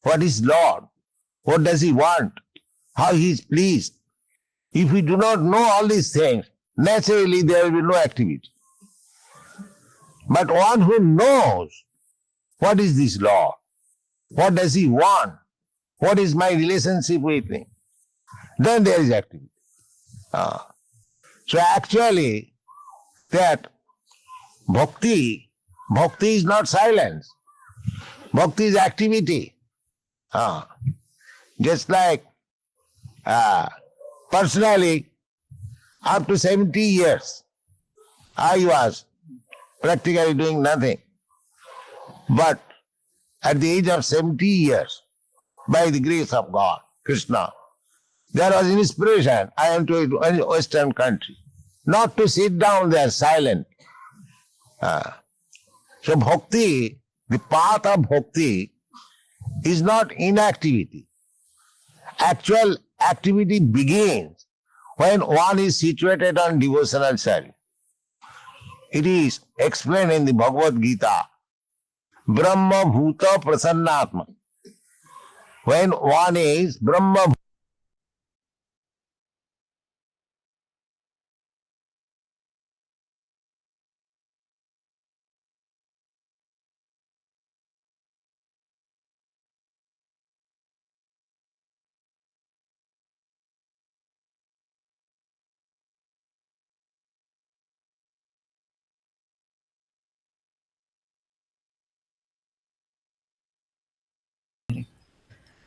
what is Lord, what does he want, how he is pleased. If we do not know all these things, naturally there will be no activity. But one who knows what is this Lord, what does he want, what is my relationship with him, then there is activity. So actually that bhakti is not silence. Bhakti is activity. Just like personally, up to 70 years, I was practically doing nothing. But at the age of 70 years, by the grace of God, Krishna, there was an inspiration. I went to a Western country, not to sit down there silent. So bhakti, the path of bhakti is not inactivity. Actual activity begins when one is situated on devotional service. It is explained in the Bhagavad Gita, Brahma Bhuta Prasannatma. When one is Brahma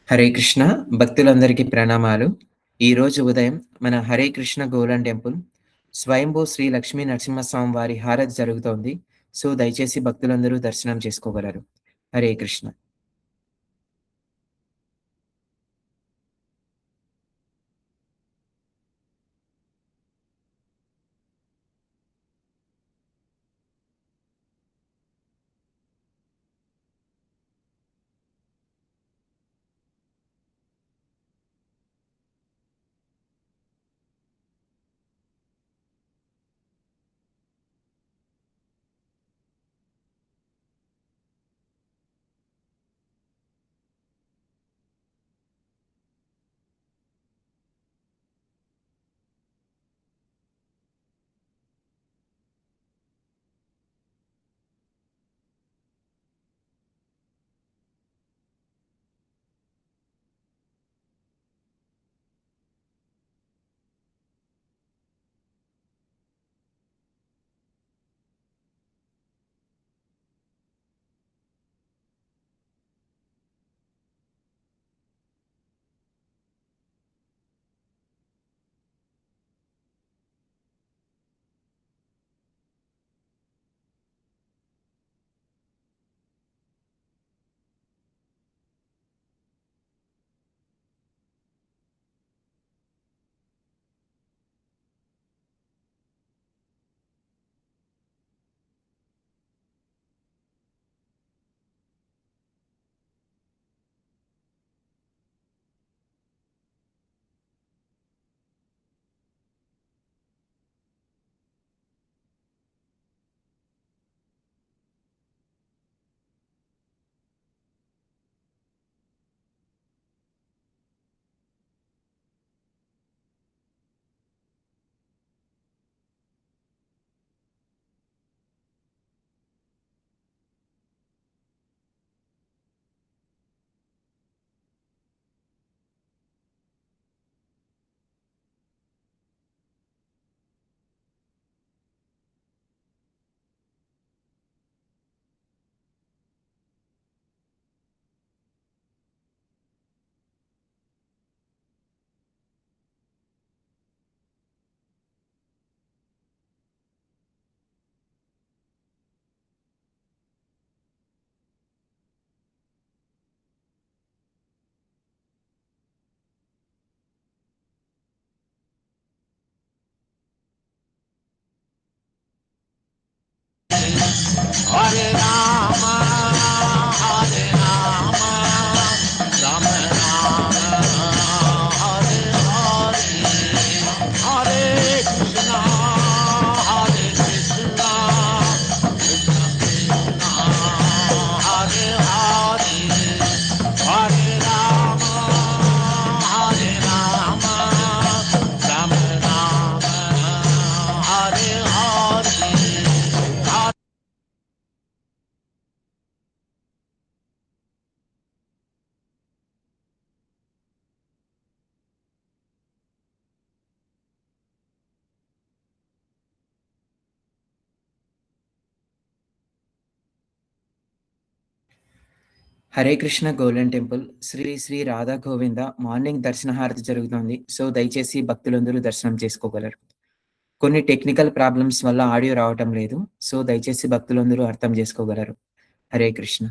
Hare Krishna భక్తులందరికీ ప్రణామాలు. ఈరోజు ఉదయం మన Hare Krishna golden temple స్వయంభూ శ్రీ లక్ష్మీ నరసింహస్వామి వారి హారతి జరుగుతోంది. So దయచేసి భక్తులందరూ దర్శనం చేసుకోగలరు. Hare Krishna. Hare Rama, Hare Rama, Rama Rama, Hare Hare, Hare Krishna, Hare Krishna, Krishna Krishna, Hare Hare, Hare Hare Krishna golden temple Sri Sri Radha Govinda morning దర్శన హారతి జరుగుతోంది. సో దయచేసి భక్తులందరూ దర్శనం చేసుకోగలరు. కొన్ని టెక్నికల్ ప్రాబ్లమ్స్ వల్ల ఆడియో రావటం లేదు. సో దయచేసి భక్తులందరూ అర్థం చేసుకోగలరు. Hare Krishna.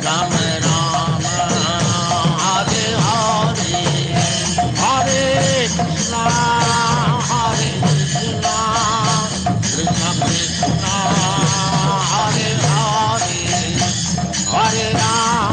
Ram Ram Hare Hare Hare Krishna Hare Krishna Krishna Krishna Hare Hare Hare Rama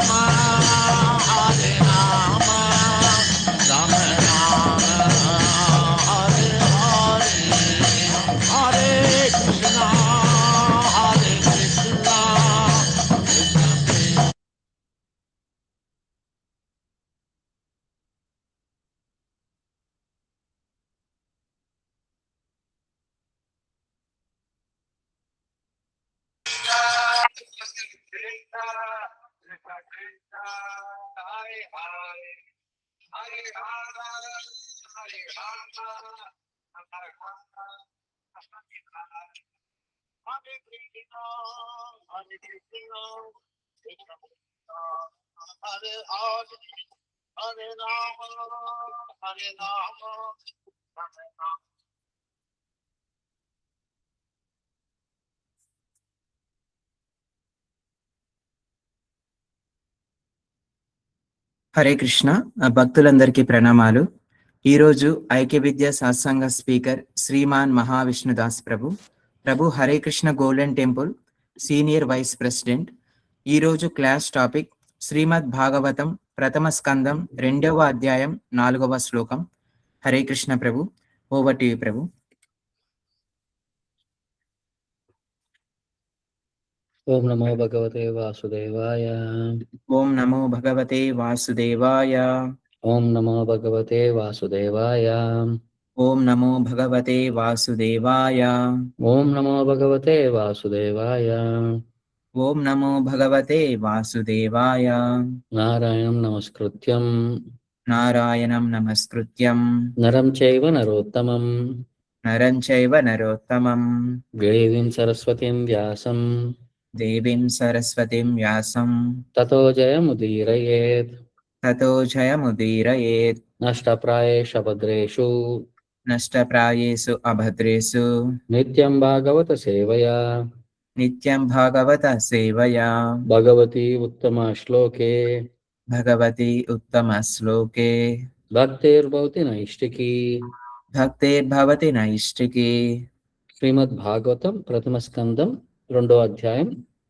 Hare Krishna. భక్తులందరికీ ప్రణామాలు. ఈరోజు ఐక్య విద్య సత్సంగ speaker Shriman Mahavishnudas Prabhu Hare Krishna golden temple senior vice president. ఈరోజు క్లాస్ టాపిక్ శ్రీమద్ భాగవతం ప్రథమ స్కందం 2వ అధ్యాయం 4వ శ్లోకం. Hare Krishna Prabhu. Over to you Prabhu. ఓం నమో భగవతే వాసుదేవాయ. ఓం నమో భగవతే వాసుదేవాయ. ఓం నమో భగవతే వాసుదేవాయ. ఓం నమో భగవతే వాసుదేవాయ. ఓం నమో భగవతే వాసుదేవాయ. ఓం నమో భగవతే వాసుదేవాయ. నారాయణం నమస్కృత్యం నారాయణం నమస్కృత్యం నరం చైవ నరోత్తమం నరం చైవ నరోత్తమం దేవీం సరస్వతీం వ్యాసం దేవీం సరస్వతిం వ్యాసం తతో జయముదీరయేత్. తతో జయముదీరయేత్. నష్టప్రాయేషు భద్రేషు నష్టప్రాయేషు అభద్రేషు నిత్యం భాగవత సేవయా నిత్యం భాగవత సేవయా భగవతి ఉత్తమ శ్లోకే భగవతి ఉత్తమ శ్లోకే భక్తిర్భవతి నైష్టికీ. భక్తిర్భవతి నైష్టికీ. శ్రీమద్ భాగవతం ప్రథమ స్కందం 2వ అధ్యాయం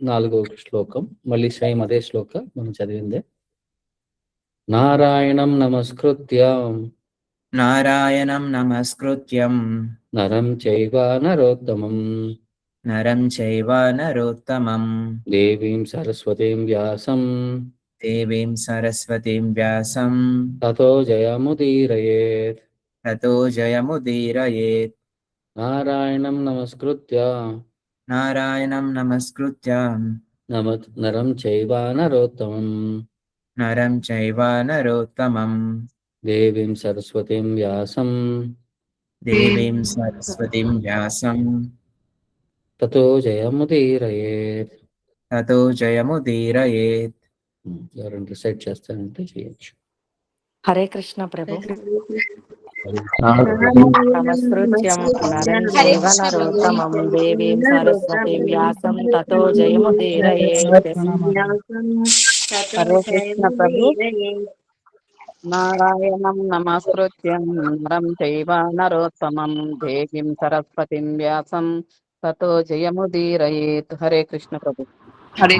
4వ శ్లోకం. మళ్ళీ సేమ్ అదే శ్లోక మనం చదివిందే. నారాయణం నమస్కృత్య నారాయణం నమస్కృత్యం నరం చైవ నరోత్తమం నరం చైవ నరోత్తమం దేవీం సరస్వతీం వ్యాసం దేవీం సరస్వతిం వ్యాసం తతో జయముదీరయేత్. తతో జయముదీరయేత్. నారాయణం నమస్కృత్య నారాయణం నమస్కృత్య నరం చైవ నరోత్తమం నరం చైవ నరోత్తమం దేవీం సరస్వతీం వ్యాసం దేవీం సరస్వతిం వ్యాసం తతో జయముదీరయేత్. తతో జయముదీరయేత్. ఎవరైనా రిసైడ్ చేస్తారంటే చేయొచ్చు. హరే కృష్ణ ప్రభు. నమస్కృత్యం నరం చైవ నరోత్తమం దేవీం సరస్వతీం వ్యాసం తతో జయముదీరయేత్. హరే కృష్ణ ప్రభు. నారాయణం నమస్కృత్యం నరం చైవ నరోత్తమం దేవీం సరస్వతీం వ్యాసం తతో జయముదీరయేత్. హరే కృష్ణ ప్రభు. హరే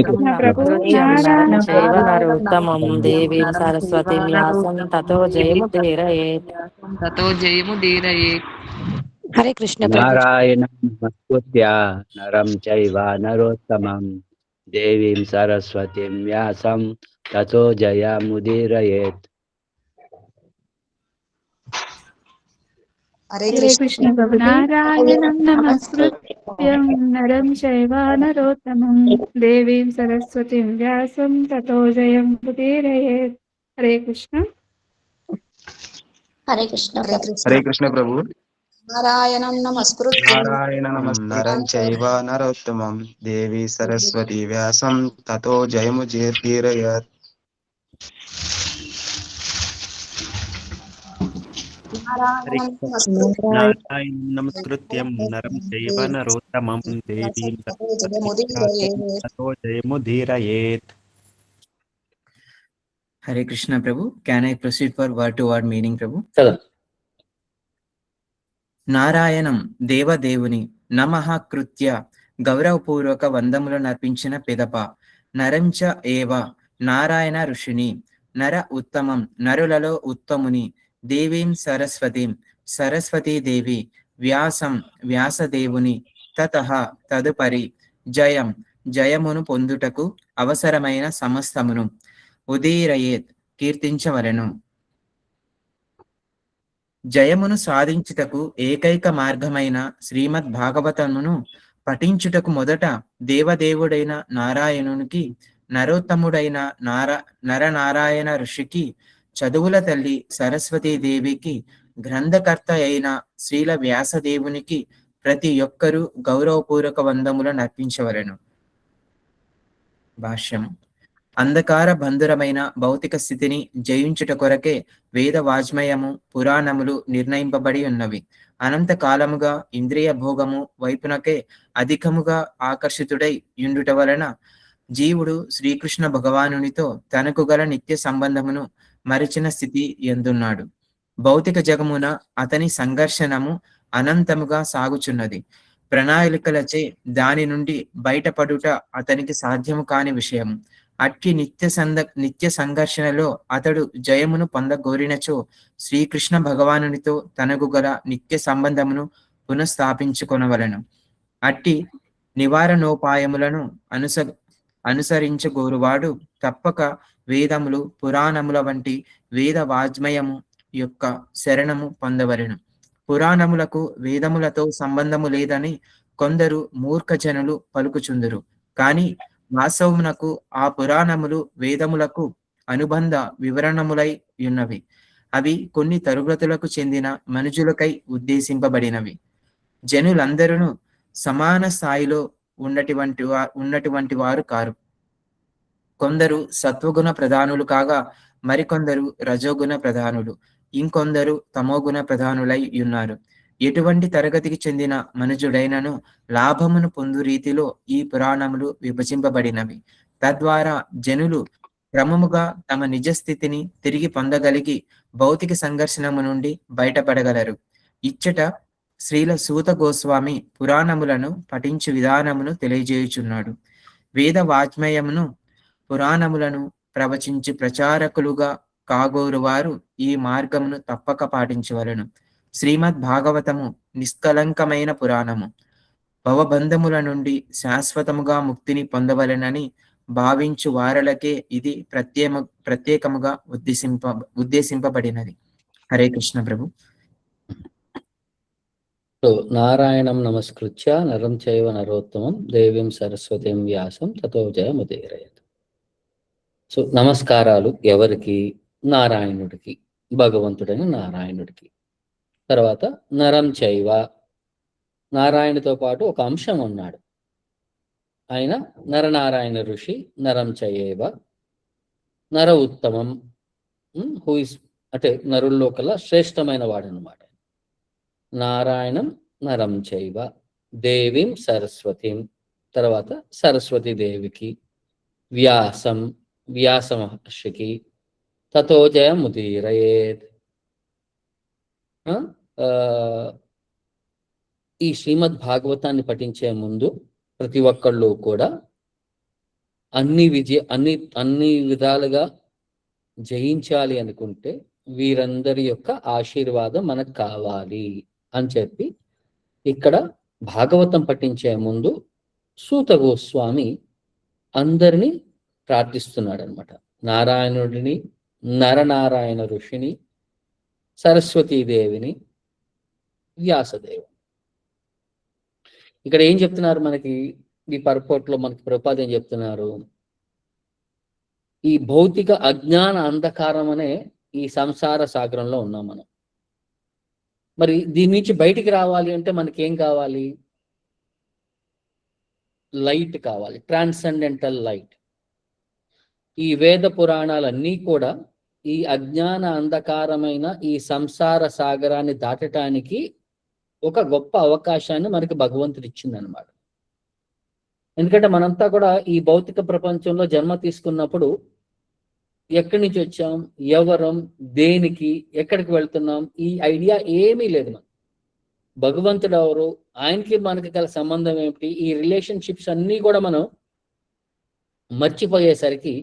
కృష్ణ ప్రభు. నరం చైవ నరోత్తమం దేవీం సరస్వతీం వ్యాసం తతో జయముదీరయేత్. హరే కృష్ణ ప్రభు. నారాయణం నమస్కృత్య నరం చైవ నరోత్తమం దేవీం సరస్వతీం వ్యాసం తతో జయముదీరయేత్. హరే కృష్ణ ప్రభు. నారాయణం నమస్కృత్యం నరం చైవ నరోత్తమం దేవీం సరస్వతిం వ్యాసం తతో జయముదీరయేత్. హరే కృష్ణ. హరే కృష్ణ ప్రభు. హరే కృష్ణ ప్రభు. నారాయణం నమస్కృత్యం నారాయణ నరం చైవ నరోత్తమం దేవి సరస్వతి వ్యాసం తతో జయముదీరయేత్. నారాయణ నమస్కృత్యం నరం చైవ నరోత్తమం దేవీం తతో జయముదీరయేత్. Hare Krishna Prabhu. Can I proceed for word to word meaning Prabhu? నారాయణం దేవదేవుని నమః కృత్య గౌరవపూర్వక వందములు నర్పించిన పిదప నరంచ ఏవ నారాయణ ఋషిని నర ఉత్తమం నరులలో ఉత్తముని దేవీం సరస్వతీం సరస్వతీదేవి వ్యాసం వ్యాసదేవుని తతః తదుపరి జయం జయమును పొందుటకు అవసరమైన సమస్తమును ఉదీరయేత్ కీర్తించవలెను. జయమును సాధించుటకు ఏకైక మార్గమైన శ్రీమద్ భాగవతమును పఠించుటకు మొదట దేవదేవుడైన నారాయణునికి, నరోత్తముడైన నరనారాయణ ఋషికి, చదువుల తల్లి సరస్వతీదేవికి, గ్రంథకర్త అయిన శ్రీల వ్యాసదేవునికి ప్రతి ఒక్కరూ గౌరవపూర్వక వందములను అర్పించవలెను. భాష్యం. అంధకార బంధురమైన భౌతిక స్థితిని జయించుట కొరకే వేద వాజ్మయము, పురాణములు నిర్ణయింపబడి ఉన్నవి. అనంత కాలముగా ఇంద్రియ భోగము వైపునకే అధికముగా ఆకర్షితుడై యుండుట వలన జీవుడు శ్రీకృష్ణ భగవానునితో తనకు గల నిత్య సంబంధమును మరిచిన స్థితి ఎందున్నాడు. భౌతిక జగమున అతని సంఘర్షణము అనంతముగా సాగుచున్నది. ప్రణాళికలచే దాని నుండి బయటపడుట అతనికి సాధ్యము కాని విషయము. అట్టి నిత్య సంఘర్షణలో అతడు జయమును పొందగోరినచో శ్రీకృష్ణ భగవానునితో తనకు గల నిత్య సంబంధమును పునఃస్థాపించుకొనవలెను. అట్టి నివారణోపాయములను అనుసరించగోరువాడు తప్పక వేదములు, పురాణముల వంటి వేద వాజ్మయము యొక్క శరణము పొందవలెను. పురాణములకు వేదములతో సంబంధము లేదని కొందరు మూర్ఖజనులు పలుకుచుందురు. కాని వాస్తవమునకు ఆ పురాణములు వేదములకు అనుబంధ వివరణములై ఉన్నవి. అవి కొన్ని తరగతులకు చెందిన మనుజులకై ఉద్దేశింపబడినవి. జనులందరూ సమాన స్థాయిలో ఉన్నటువంటి వారు కారు. కొందరు సత్వగుణ ప్రధానులు కాగా మరికొందరు రజోగుణ ప్రధానులు, ఇంకొందరు తమోగుణ ప్రధానులై ఉన్నారు. ఎటువంటి తరగతికి చెందిన మనుజుడైనను లాభమును పొందు రీతిలో ఈ పురాణములు విభజింపబడినవి. తద్వారా జనులు క్రమముగా తమ నిజ స్థితిని తిరిగి పొందగలిగి భౌతిక సంఘర్షణము నుండి బయటపడగలరు. ఇచ్చట శ్రీల సూత గోస్వామి పురాణములను పఠించు విధానమును తెలియజేయుచున్నాడు. వేద వాజ్మయమును పురాణములను ప్రవచించి ప్రచారకులుగా కాగోరు వారు ఈ మార్గమును తప్పక పాటించవలను. శ్రీమద్ భాగవతము నిష్కలంకమైన పురాణము. భవబంధముల నుండి శాశ్వతముగా ముక్తిని పొందవలెనని భావించు వారలకే ఇది ప్రత్యేకముగా ఉద్దేశింపబడినది. హరే కృష్ణ ప్రభు. నారాయణం నమస్కృత్య నరం చైవ నరోత్తమం దేవీం సరస్వతీం వ్యాసం తతో జయముదీరయేత్. సో నమస్కారాలు ఎవరికి? నారాయణుడికి, భగవంతుడైన నారాయణుడికి. తర్వాత నరం చైవ, నారాయణతో పాటు ఒక అంశం ఉన్నాడు. ఆయన నరనారాయణ ఋషి. నరం చైవ నర ఉత్తమం, హూ ఇస్ అంటే నరుల్లో కల్లా శ్రేష్టమైన వాడు అన్నమాట. నారాయణం నరం చైవ దేవీం సరస్వతీం, తర్వాత సరస్వతి దేవికి, వ్యాసం వ్యాస మహర్షికి, తతో జయముదీరయేత్. ఈ శ్రీమద్ భాగవతాన్ని పఠించే ముందు ప్రతి ఒక్కళ్ళు కూడా అన్ని విధాలుగా జయించాలి అనుకుంటే వీరందరి యొక్క ఆశీర్వాదం మనకు కావాలి అని చెప్పి ఇక్కడ భాగవతం పఠించే ముందు సూత గోస్వామి అందరినీ ప్రార్థిస్తున్నాడు అనమాట. నారాయణుడిని, నరనారాయణ ఋషిని, సరస్వతీదేవిని, వ్యాసదేవుని. ఇక్కడ ఏం చెప్తున్నారు మనకి ఈ పర్పోర్ట్లో? మనకి ప్రభుపాద ఏం చెప్తున్నారు? ఈ భౌతిక అజ్ఞాన అంధకారం అనే ఈ సంసార సాగరంలో ఉన్నాం మనం. మరి దీని నుంచి బయటికి రావాలి అంటే మనకి ఏం కావాలి? లైట్ కావాలి, ట్రాన్సెండెంటల్ లైట్. ఈ వేద పురాణాలన్నీ కూడా ఈ అజ్ఞాన అంధకారమైన ఈ సంసార సాగరాన్ని దాటటానికి ఒక గొప్ప అవకాశాన్ని మనకి భగవంతుడు ఇచ్చిందనమాట. ఎందుకంటే మనంతా కూడా ఈ భౌతిక ప్రపంచంలో జన్మ తీసుకున్నప్పుడు ఎక్కడి నుంచి వచ్చాం, ఎవరం, దేనికి, ఎక్కడికి వెళ్తున్నాం, ఈ ఐడియా ఏమీ లేదు. మనం భగవంతుడు ఎవరు, ఆయనకి మనకి గల సంబంధం ఏమిటి, ఈ రిలేషన్షిప్స్ అన్నీ కూడా మనం మర్చిపోయేసరికి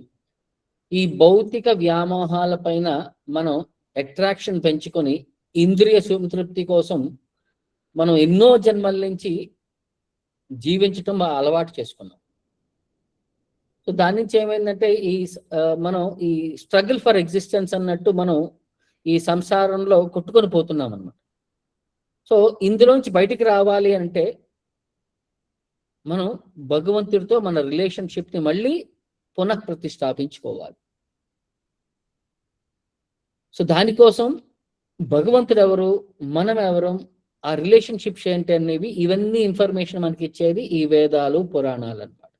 ఈ భౌతిక వ్యామోహాల పైన మనం అట్రాక్షన్ పెంచుకొని ఇంద్రియ సంతృప్తి కోసం మనం ఎన్నో జన్మల నుంచి జీవించటం అలవాటు చేసుకున్నాం. సో దాని నుంచి ఏమైందంటే మనం ఈ స్ట్రగుల్ ఫర్ ఎగ్జిస్టెన్స్ అన్నట్టు మనం ఈ సంసారంలో కొట్టుకొని పోతున్నాం అన్నమాట. సో ఇందులోంచి బయటికి రావాలి అంటే మనం భగవంతుడితో మన రిలేషన్షిప్ని మళ్ళీ పునఃప్రతిష్టాపించుకోవాలి. సో దానికోసం భగవంతుడు ఎవరు, మనం ఎవరు, ఆ రిలేషన్షిప్స్ ఏంటి అనేవి ఇవన్నీ ఇన్ఫర్మేషన్ మనకి ఇచ్చేది ఈ వేదాలు, పురాణాలు అన్నమాట.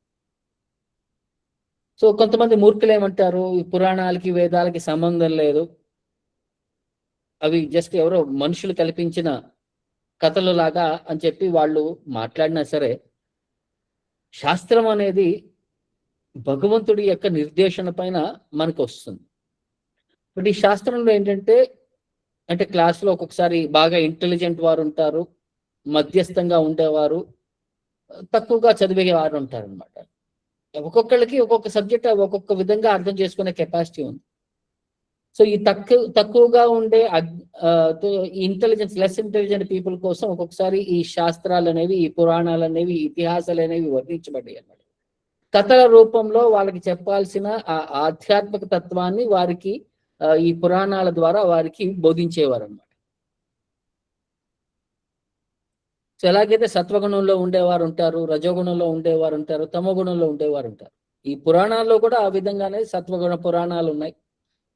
సో కొంతమంది మూర్ఖులు ఏమంటారు, ఈ పురాణాలకి వేదాలకి సంబంధం లేదు, అవి జస్ట్ ఎవరో మనుషులు కల్పించిన కథలు లాగా అని చెప్పి వాళ్ళు మాట్లాడినా సరే, శాస్త్రం అనేది భగవంతుడి యొక్క నిర్దేశన పైన మనకు వస్తుంది. బట్ ఈ శాస్త్రంలో ఏంటంటే, అంటే క్లాస్లో ఒక్కొక్కసారి బాగా ఇంటెలిజెంట్ వారు ఉంటారు, మధ్యస్థంగా ఉండేవారు, తక్కువగా చదివే వారు ఉంటారు అనమాట. ఒక్కొక్కళ్ళకి ఒక్కొక్క సబ్జెక్ట్ ఒక్కొక్క విధంగా అర్థం చేసుకునే కెపాసిటీ ఉంది. సో ఈ తక్కువగా ఉండే ఇంటెలిజెన్స్, లెస్ ఇంటెలిజెంట్ పీపుల్ కోసం ఒక్కొక్కసారి ఈ శాస్త్రాలు అనేవి, ఈ పురాణాలు అనేవి, ఇతిహాసాలు అనేవి వర్ణించబడ్డాయి అన్నమాట. కథల రూపంలో వాళ్ళకి చెప్పాల్సిన ఆ ఆధ్యాత్మిక తత్వాన్ని వారికి ఈ పురాణాల ద్వారా వారికి బోధించేవారు అన్నమాట. సో ఎలాగైతే సత్వగుణంలో ఉండేవారు ఉంటారు, రజోగుణంలో ఉండేవారు ఉంటారు, తమోగుణంలో ఉండేవారు ఉంటారు. ఈ పురాణాల్లో కూడా ఆ విధంగానే సత్వగుణ పురాణాలు ఉన్నాయి.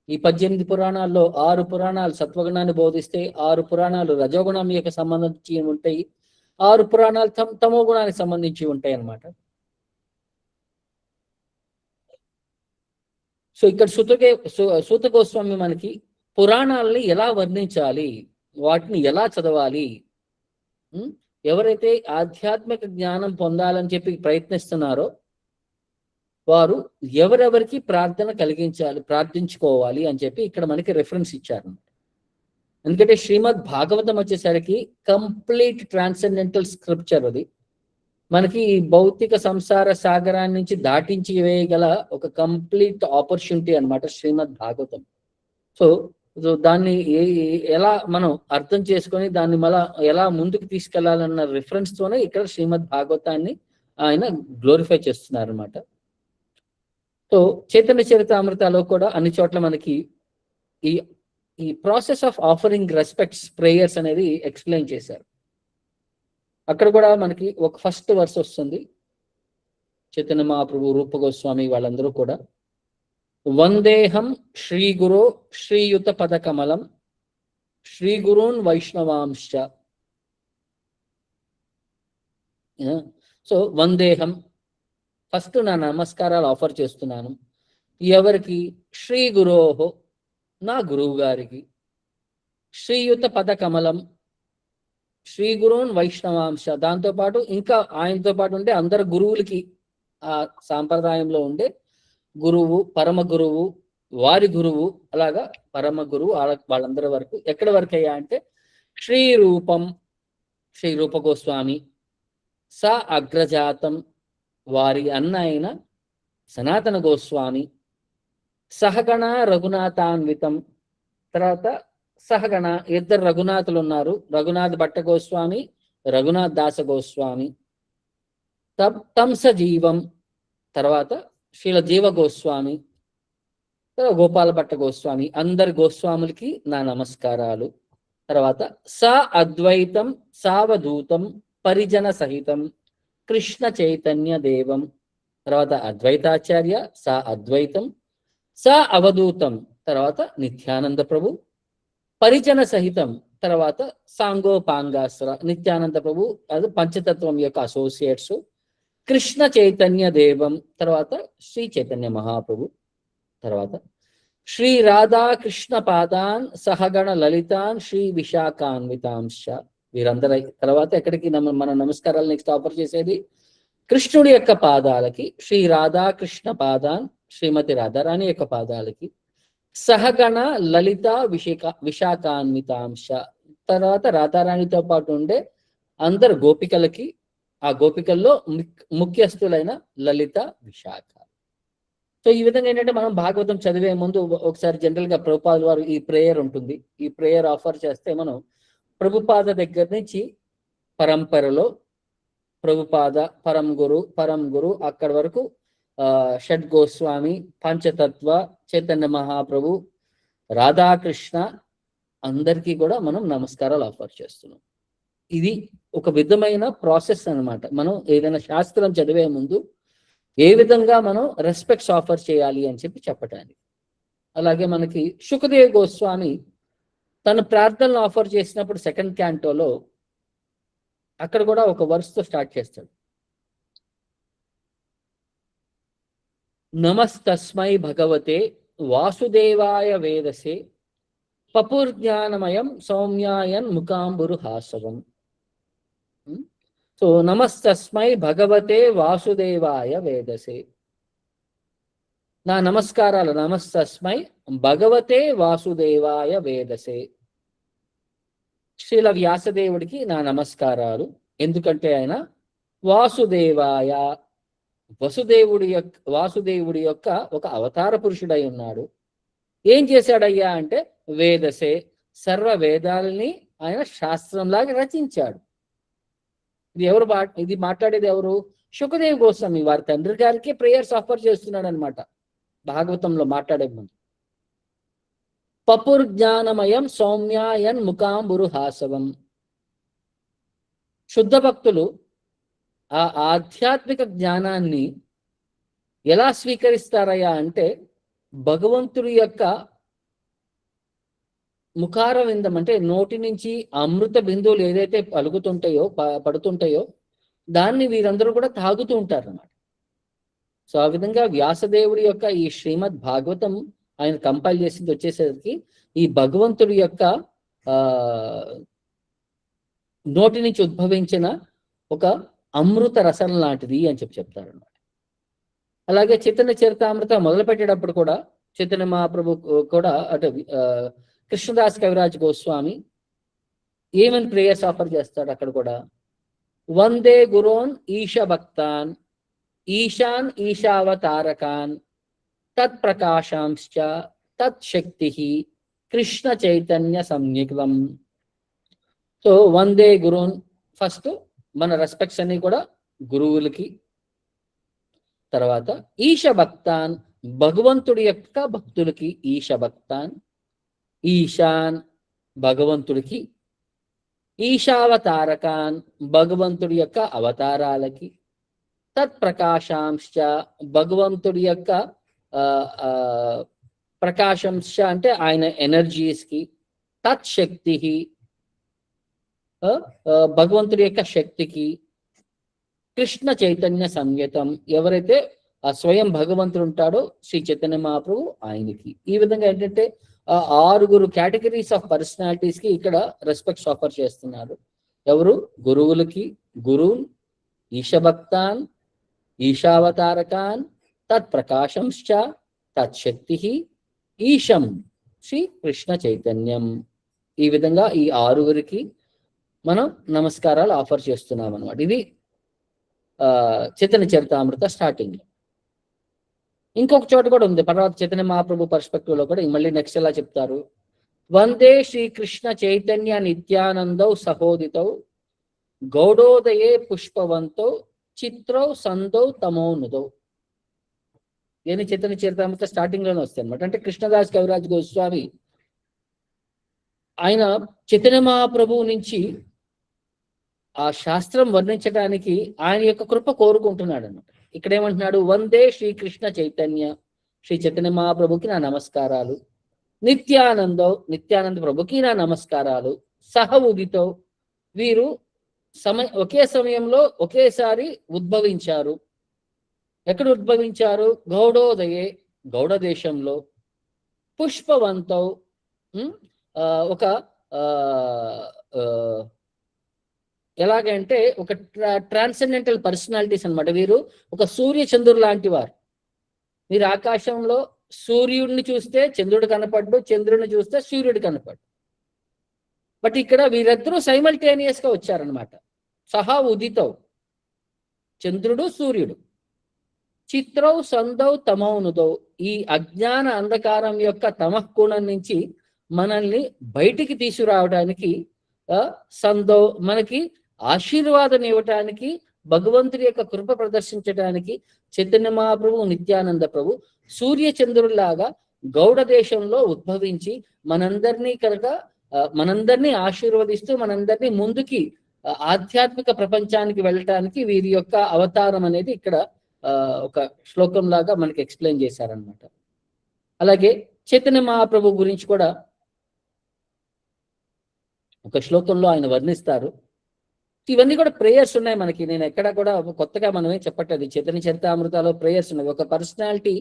ఈ 18 పురాణాల్లో 6 పురాణాలు సత్వగుణాన్ని బోధిస్తే, 6 పురాణాలు రజోగుణం యొక్క సంబంధించి ఉంటాయి, 6 పురాణాలు తమో గుణానికి సంబంధించి ఉంటాయి అన్నమాట. సో ఇక్కడ సూత గోస్వామి మనకి పురాణాలని ఎలా వర్ణించాలి, వాటిని ఎలా చదవాలి, ఎవరైతే ఆధ్యాత్మిక జ్ఞానం పొందాలని చెప్పి ప్రయత్నిస్తున్నారో వారు ఎవరెవరికి ప్రార్థన కలిగించాలి, ప్రార్థించుకోవాలి అని చెప్పి ఇక్కడ మనకి రెఫరెన్స్ ఇచ్చారు. ఎందుకంటే శ్రీమద్ భాగవతం వచ్చేసరికి కంప్లీట్ ట్రాన్సెండెంటల్ స్క్రిప్చర్. అది మనకి ఈ భౌతిక సంసార సాగరాన్ని నుంచి దాటించి వేయగల ఒక కంప్లీట్ ఆపర్చునిటీ అన్నమాట శ్రీమద్ భాగవతం. సో దాన్ని ఎలా మనం అర్థం చేసుకొని దాన్ని మళ్ళా ఎలా ముందుకు తీసుకెళ్లాలన్న రిఫరెన్స్ తోనే ఇక్కడ శ్రీమద్ భాగవతాన్ని ఆయన గ్లోరిఫై చేస్తున్నారు అనమాట. సో చైతన్య చరితామృతలో కూడా అన్ని చోట్ల మనకి ఈ process of offering respects, prayers అనేది ఎక్స్ప్లెయిన్ చేశారు. అక్కడ కూడా మనకి ఒక ఫస్ట్ వర్స్ వస్తుంది. చైతన్య మహాప్రభు, రూప గోస్వామి వాళ్ళందరూ కూడా వందేహం శ్రీ గురో శ్రీయుత పదకమలం శ్రీ గురూన్ వైష్ణవాంశ. సో వందేహం, ఫస్ట్ నా నమస్కారాలు ఆఫర్ చేస్తున్నాను. ఎవరికి? శ్రీ గురోహో, నా గురువు గారికి. శ్రీయుత పదకమలం, శ్రీ గురువున్ వైష్ణవాంశ, దాంతోపాటు ఇంకా ఆయనతో పాటు ఉండే అందరు గురువులకి, ఆ సాంప్రదాయంలో ఉండే గురువు, పరమ గురువు, వారి గురువు, అలాగా పరమ గురువు వాళ్ళందరి వరకు. ఎక్కడి వరకు అయ్యా అంటే శ్రీ రూపం, శ్రీ రూప గోస్వామి, స అగ్రజాతం, వారి అన్న అయిన సనాతన గోస్వామి, సహగణ రఘునాథాన్వితం, తర్వాత సహగణ ఇద్దరు రఘునాథులు ఉన్నారు, రఘునాథ్ భట్ట గోస్వామి, రఘునాథ్ దాస గోస్వామి, తంస జీవం, తర్వాత శ్రీల జీవ గోస్వామి, గోపాల భట్ట గోస్వామి, అందరి గోస్వాములకి నా నమస్కారాలు. తర్వాత స అద్వైతం సావధూతం పరిజన సహితం కృష్ణ చైతన్య దేవం, తర్వాత అద్వైతాచార్య, స అద్వైతం, స అవధూతం, తర్వాత నిత్యానంద ప్రభు, పరిజన సహితం, తర్వాత సాంగోపాంగాస్ర, నిత్యానంద ప్రభు, అది పంచతత్వం యొక్క అసోసియేట్స్, కృష్ణ చైతన్య దేవం, తర్వాత శ్రీ చైతన్య మహాప్రభు, తర్వాత శ్రీ రాధాకృష్ణ పాదాన్ సహగణ లలితాన్ శ్రీ విశాఖాన్వితాంశ. వీరందరూ తర్వాత ఎక్కడికి మన నమస్కారాలు నెక్స్ట్ ఆఫర్ చేసేది కృష్ణుడి యొక్క పాదాలకి, శ్రీ రాధాకృష్ణ పాదాన్ శ్రీమతి రాధారాణి యొక్క పాదాలకి, సహగణ లలిత విశాఖాన్వితాంశ, తర్వాత రాధారాణితో పాటు ఉండే అందరు గోపికలకి, ఆ గోపికల్లో ముఖ్యస్తులైన లలిత, విశాఖ. సో ఈ విధంగా ఏంటంటే మనం భాగవతం చదివే ముందు ఒకసారి జనరల్ గా ప్రభుపాద వారు ఈ ప్రేయర్ ఉంటుంది, ఈ ప్రేయర్ ఆఫర్ చేస్తే మనం ప్రభుపాద దగ్గర నుంచి పరంపరలో ప్రభుపాద, పరం గురు అక్కడి వరకు షడ్ గోస్వామి, పంచతత్వ, చైతన్య మహాప్రభు, రాధాకృష్ణ అందరికీ కూడా మనం నమస్కారాలు ఆఫర్ చేస్తున్నాం. ఇది ఒక విధమైన ప్రాసెస్ అన్నమాట. మనం ఏదైనా శాస్త్రం చదివే ముందు ఏ విధంగా మనం రెస్పెక్ట్స్ ఆఫర్ చేయాలి అని చెప్పటానికి. అలాగే మనకి శుకదేవ్ గోస్వామి తన ప్రార్థనలు ఆఫర్ చేసినప్పుడు సెకండ్ క్యాంటోలో అక్కడ కూడా ఒక వర్స్తో స్టార్ట్ చేస్తాడు. నమస్తస్మై భగవతే వాసుదేవాయ వేదసే పపుర్జ్ఞానమయం సౌమ్యాయన్ ముకాంబురు హాసవం. సో నమస్తస్మై భగవతే వాసుదేవాయ వేదసే. నా నమస్కారాలు. నమస్తస్మై భగవతే వాసుదేవాయ వేదసే. శ్రీల వ్యాసదేవుడికి నా నమస్కారాలు. ఎందుకంటే ఆయన వాసుదేవాయ, వాసుదేవుడి యొక్క ఒక అవతార పురుషుడై ఉన్నాడు. ఏం చేశాడయ్యా అంటే వేదసే, సర్వ వేదాలని ఆయన శాస్త్రంలాగా రచించాడు. ఇది మాట్లాడేది ఎవరు? శుకదేవ్ గోస్వామి వారి తండ్రి గారికి ప్రేయర్స్ ఆఫర్ చేస్తున్నాడు అనమాట భాగవతంలో మాట్లాడే ముందు. పపుర్జ్ఞానమయం సౌమ్యాయన్ ముకాంబురు హాసవం. శుద్ధ భక్తులు ఆ ఆధ్యాత్మిక జ్ఞానాన్ని ఎలా స్వీకరిస్తారయ్యా అంటే భగవంతుడి యొక్క ముఖార విందం, అంటే నోటి నుంచి అమృత బిందువులు ఏదైతే పడుతుంటాయో దాన్ని వీరందరూ కూడా తాగుతూ ఉంటారు అన్నమాట. సో ఆ విధంగా వ్యాసదేవుడి యొక్క ఈ శ్రీమద్ భాగవతం ఆయన కంపైల్ చేసింది వచ్చేసరికి ఈ భగవంతుడి యొక్క నోటి నుంచి ఉద్భవించిన ఒక అమృత రసం లాంటిది అని చెప్తారు అన్నమాట. అలాగే చైతన్య చరితామృత మొదలు పెట్టేటప్పుడు కూడా చైతన్య మహాప్రభు కూడా అంటే కృష్ణదాస్ కవిరాజ్ గోస్వామి ఏమని ప్రేయర్స్ ఆఫర్ చేస్తాడు అక్కడ కూడా? వందే గురోన్ ఈశ భక్తాన్ ఈశాన్ ఈశావతారకాన్ తత్ ప్రకాశాంశ్చ తత్ శక్తి కృష్ణ చైతన్య సంయుక్తం. సో వందే గురున్, ఫస్ట్ మన రెస్పెక్ట్స్ అన్ని కూడా గురువులకి. తర్వాత ఈశ భక్తాన్, భగవంతుడి యొక్క భక్తులకి. ఈశ భక్తాన్, ఈశాన్ భగవంతుడికి. ఈశావతారకాన్, భగవంతుడి యొక్క అవతారాలకి. తత్ ప్రకాశాంశ, భగవంతుడి యొక్క ప్రకాశంశ అంటే ఆయన ఎనర్జీస్కి. తత్ శక్తి, భగవంతుడి యొక్క శక్తికి. కృష్ణ చైతన్య సంయుతం, ఎవరైతే ఆ స్వయం భగవంతుడు ఉంటాడో శ్రీ చైతన్య మహాప్రభు ఆయనకి. ఈ విధంగా ఏంటంటే 6 కేటగిరీస్ ఆఫ్ పర్సనాలిటీస్ కి ఇక్కడ రెస్పెక్ట్స్ ఆఫర్ చేస్తున్నారు. ఎవరు? గురువులకి, గురున్, ఈశభక్తాన్, ఈశావతారకాన్, తత్ ప్రకాశంశ్చ తత్ శక్తి, ఈశం శ్రీ కృష్ణ చైతన్యం. ఈ విధంగా ఈ 6 మనం నమస్కారాలు ఆఫర్ చేస్తున్నాం అన్నమాట. ఇది చైతన్య చరితామృత స్టార్టింగ్ లో. ఇంకొక చోట కూడా ఉంది తర్వాత చైతన్య మహాప్రభు పర్స్పెక్టివ్ లో కూడా మళ్ళీ నెక్స్ట్ ఎలా చెప్తారు? వందే శ్రీకృష్ణ చైతన్య నిత్యానందౌ సహోదితౌ గౌడోదయే పుష్పవంతో చిత్రౌ సందౌ తమోనుదౌ. దీని చైతన్య చరితామృత స్టార్టింగ్ లోనే వస్తాయి అనమాట. అంటే కృష్ణదాస్ కవిరాజ్ గోస్వామి ఆయన చైతన్య మహాప్రభువు నుంచి ఆ శాస్త్రం వర్ణించడానికి ఆయన యొక్క కృప కోరుకుంటున్నాడు అన్నమాట. ఇక్కడ ఏమంటున్నాడు? వందే శ్రీకృష్ణ చైతన్య, శ్రీ చైతన్య మహాప్రభుకి నా నమస్కారాలు. నిత్యానంద ప్రభుకి నా నమస్కారాలు. సహ ఉదితో, వీరు ఒకే సమయంలో ఒకేసారి ఉద్భవించారు. ఎక్కడ ఉద్భవించారు? గౌడోదయే, గౌడ దేశంలో. పుష్పవంతో, ఒక ఎలాగంటే ఒక ట్రాన్సెండెంటల్ పర్సనాలిటీస్ అన్నమాట. వీరు ఒక సూర్య చంద్రుడు లాంటి వారు. మీరు ఆకాశంలో సూర్యుడిని చూస్తే చంద్రుడు కనపడ్డు, చంద్రుడిని చూస్తే సూర్యుడు కనపడ్డు. బట్ ఇక్కడ వీరిద్దరూ సైమల్టేనియస్ గా వచ్చారనమాట. సహా ఉదితౌ, చంద్రుడు సూర్యుడు. చిత్రౌ సందౌ తమౌనుదౌ, ఈ అజ్ఞాన అంధకారం యొక్క తమఃకోణం నుంచి మనల్ని బయటికి తీసుకురావడానికి, సందో మనకి ఆశీర్వాదం ఇవ్వటానికి, భగవంతుడి యొక్క కృప ప్రదర్శించడానికి చైతన్య మహాప్రభు, నిత్యానంద ప్రభు సూర్య చంద్రుల్లాగా గౌడ దేశంలో ఉద్భవించి మనందరినీ ఆశీర్వదిస్తూ మనందరినీ ముందుకి ఆధ్యాత్మిక ప్రపంచానికి వెళ్ళటానికి వీరి యొక్క అవతారం అనేది ఇక్కడ ఒక శ్లోకం లాగా మనకి ఎక్స్ప్లెయిన్ చేశారనమాట. అలాగే చైతన్య మహాప్రభు గురించి కూడా ఒక శ్లోకంలో ఆయన వర్ణిస్తారు. ఇవన్నీ కూడా ప్రేయర్స్ ఉన్నాయి మనకి. నేను ఎక్కడ కూడా కొత్తగా మనమే చెప్పట్లేదు. చైతన్య చరితామృతాలో ప్రేయర్స్ ఉన్నాయి. ఒక పర్సనాలిటీ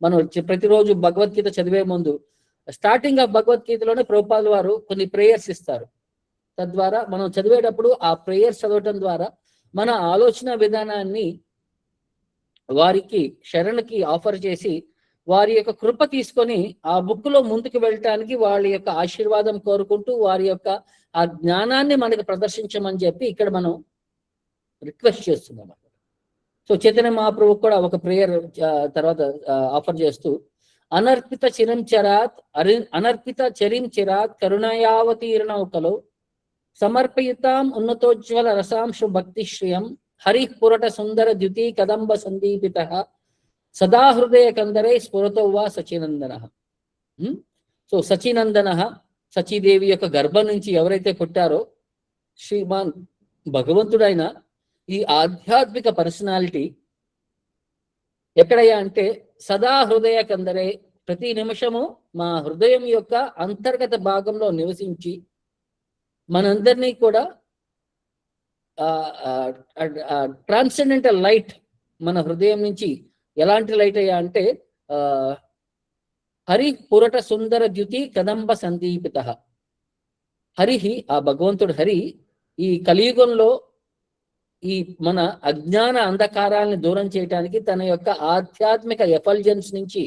మనం ప్రతిరోజు భగవద్గీత చదివే ముందు స్టార్టింగ్ ఆఫ్ భగవద్గీతలోనే ప్రభుపాదుల వారు కొన్ని ప్రేయర్స్ ఇస్తారు. తద్వారా మనం చదివేటప్పుడు ఆ ప్రేయర్స్ చదవటం ద్వారా మన ఆలోచన విధానాన్ని వారికి శరణకి ఆఫర్ చేసి వారి యొక్క కృప తీసుకొని ఆ బుక్ లో ముందుకు వెళ్ళటానికి వాళ్ళ యొక్క ఆశీర్వాదం కోరుకుంటూ వారి యొక్క ఆ జ్ఞానాన్ని మనకు ప్రదర్శించమని చెప్పి ఇక్కడ మనం రిక్వెస్ట్ చేస్తున్నాం. సో చైతన్య మహాప్రభు కూడా ఒక ప్రేయర్ తర్వాత ఆఫర్ చేస్తూ అనర్పిత చిరం చరాత్ అనర్పిత చరిం చిరాత్ కరుణయావతీర్ణౌకలో సమర్పయుతాం ఉన్నతోజ్వల రసాంశ భక్తి శ్రియం హరి పురట సుందర ద్యుతి కదంబ సందీపిత సదా హృదయ కందరే స్ఫురతో వా సచినందన. సో సచినందన, సచీదేవి యొక్క గర్భం నుంచి ఎవరైతే పుట్టారో శ్రీమాన్ భగవంతుడైన ఈ ఆధ్యాత్మిక పర్సనాలిటీ ఎక్కడయ్యా అంటే సదా హృదయ కందరే, ప్రతి నిమిషము మా హృదయం యొక్క అంతర్గత భాగంలో నివసించి మనందరినీ కూడా ట్రాన్సెండెంటల్ లైట్ మన హృదయం నుంచి ఎలాంటి లైట్ అయ్యా అంటే హరి పురట సుందర ద్యుతి కదంబ సందీపిత. హరిహి, ఆ భగవంతుడు హరి ఈ కలియుగంలో ఈ మన అజ్ఞాన అంధకారాలను దూరం చేయడానికి తన యొక్క ఆధ్యాత్మిక ఎఫల్జెన్స్ నుంచి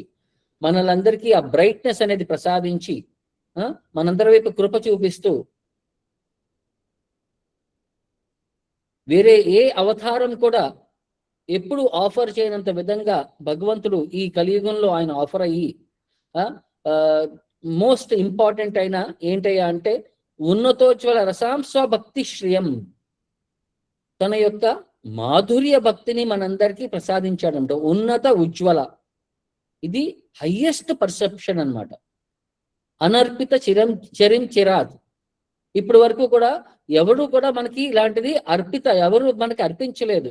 మనలందరికీ ఆ బ్రైట్నెస్ అనేది ప్రసాదించి మనందరి వైపు కృప చూపిస్తూ వేరే ఏ అవతారం కూడా ఎప్పుడు ఆఫర్ చేయనంత విధంగా భగవంతుడు ఈ కలియుగంలో ఆయన ఆఫర్ అయ్యి మోస్ట్ ఇంపార్టెంట్ అయిన ఏంటయ్యా అంటే ఉన్నతోజ్వల రసాంశ భక్తి శ్రియం, తన యొక్క మాధుర్య భక్తిని మనందరికీ ప్రసాదించాడంట. ఉన్నత ఉజ్వల, ఇది హయ్యెస్ట్ పర్సెప్షన్ అన్నమాట. అనర్పిత చరిం చిరాత్, ఇప్పటి వరకు కూడా ఎవరు కూడా మనకి ఇలాంటిది ఎవరు మనకి అర్పించలేదు.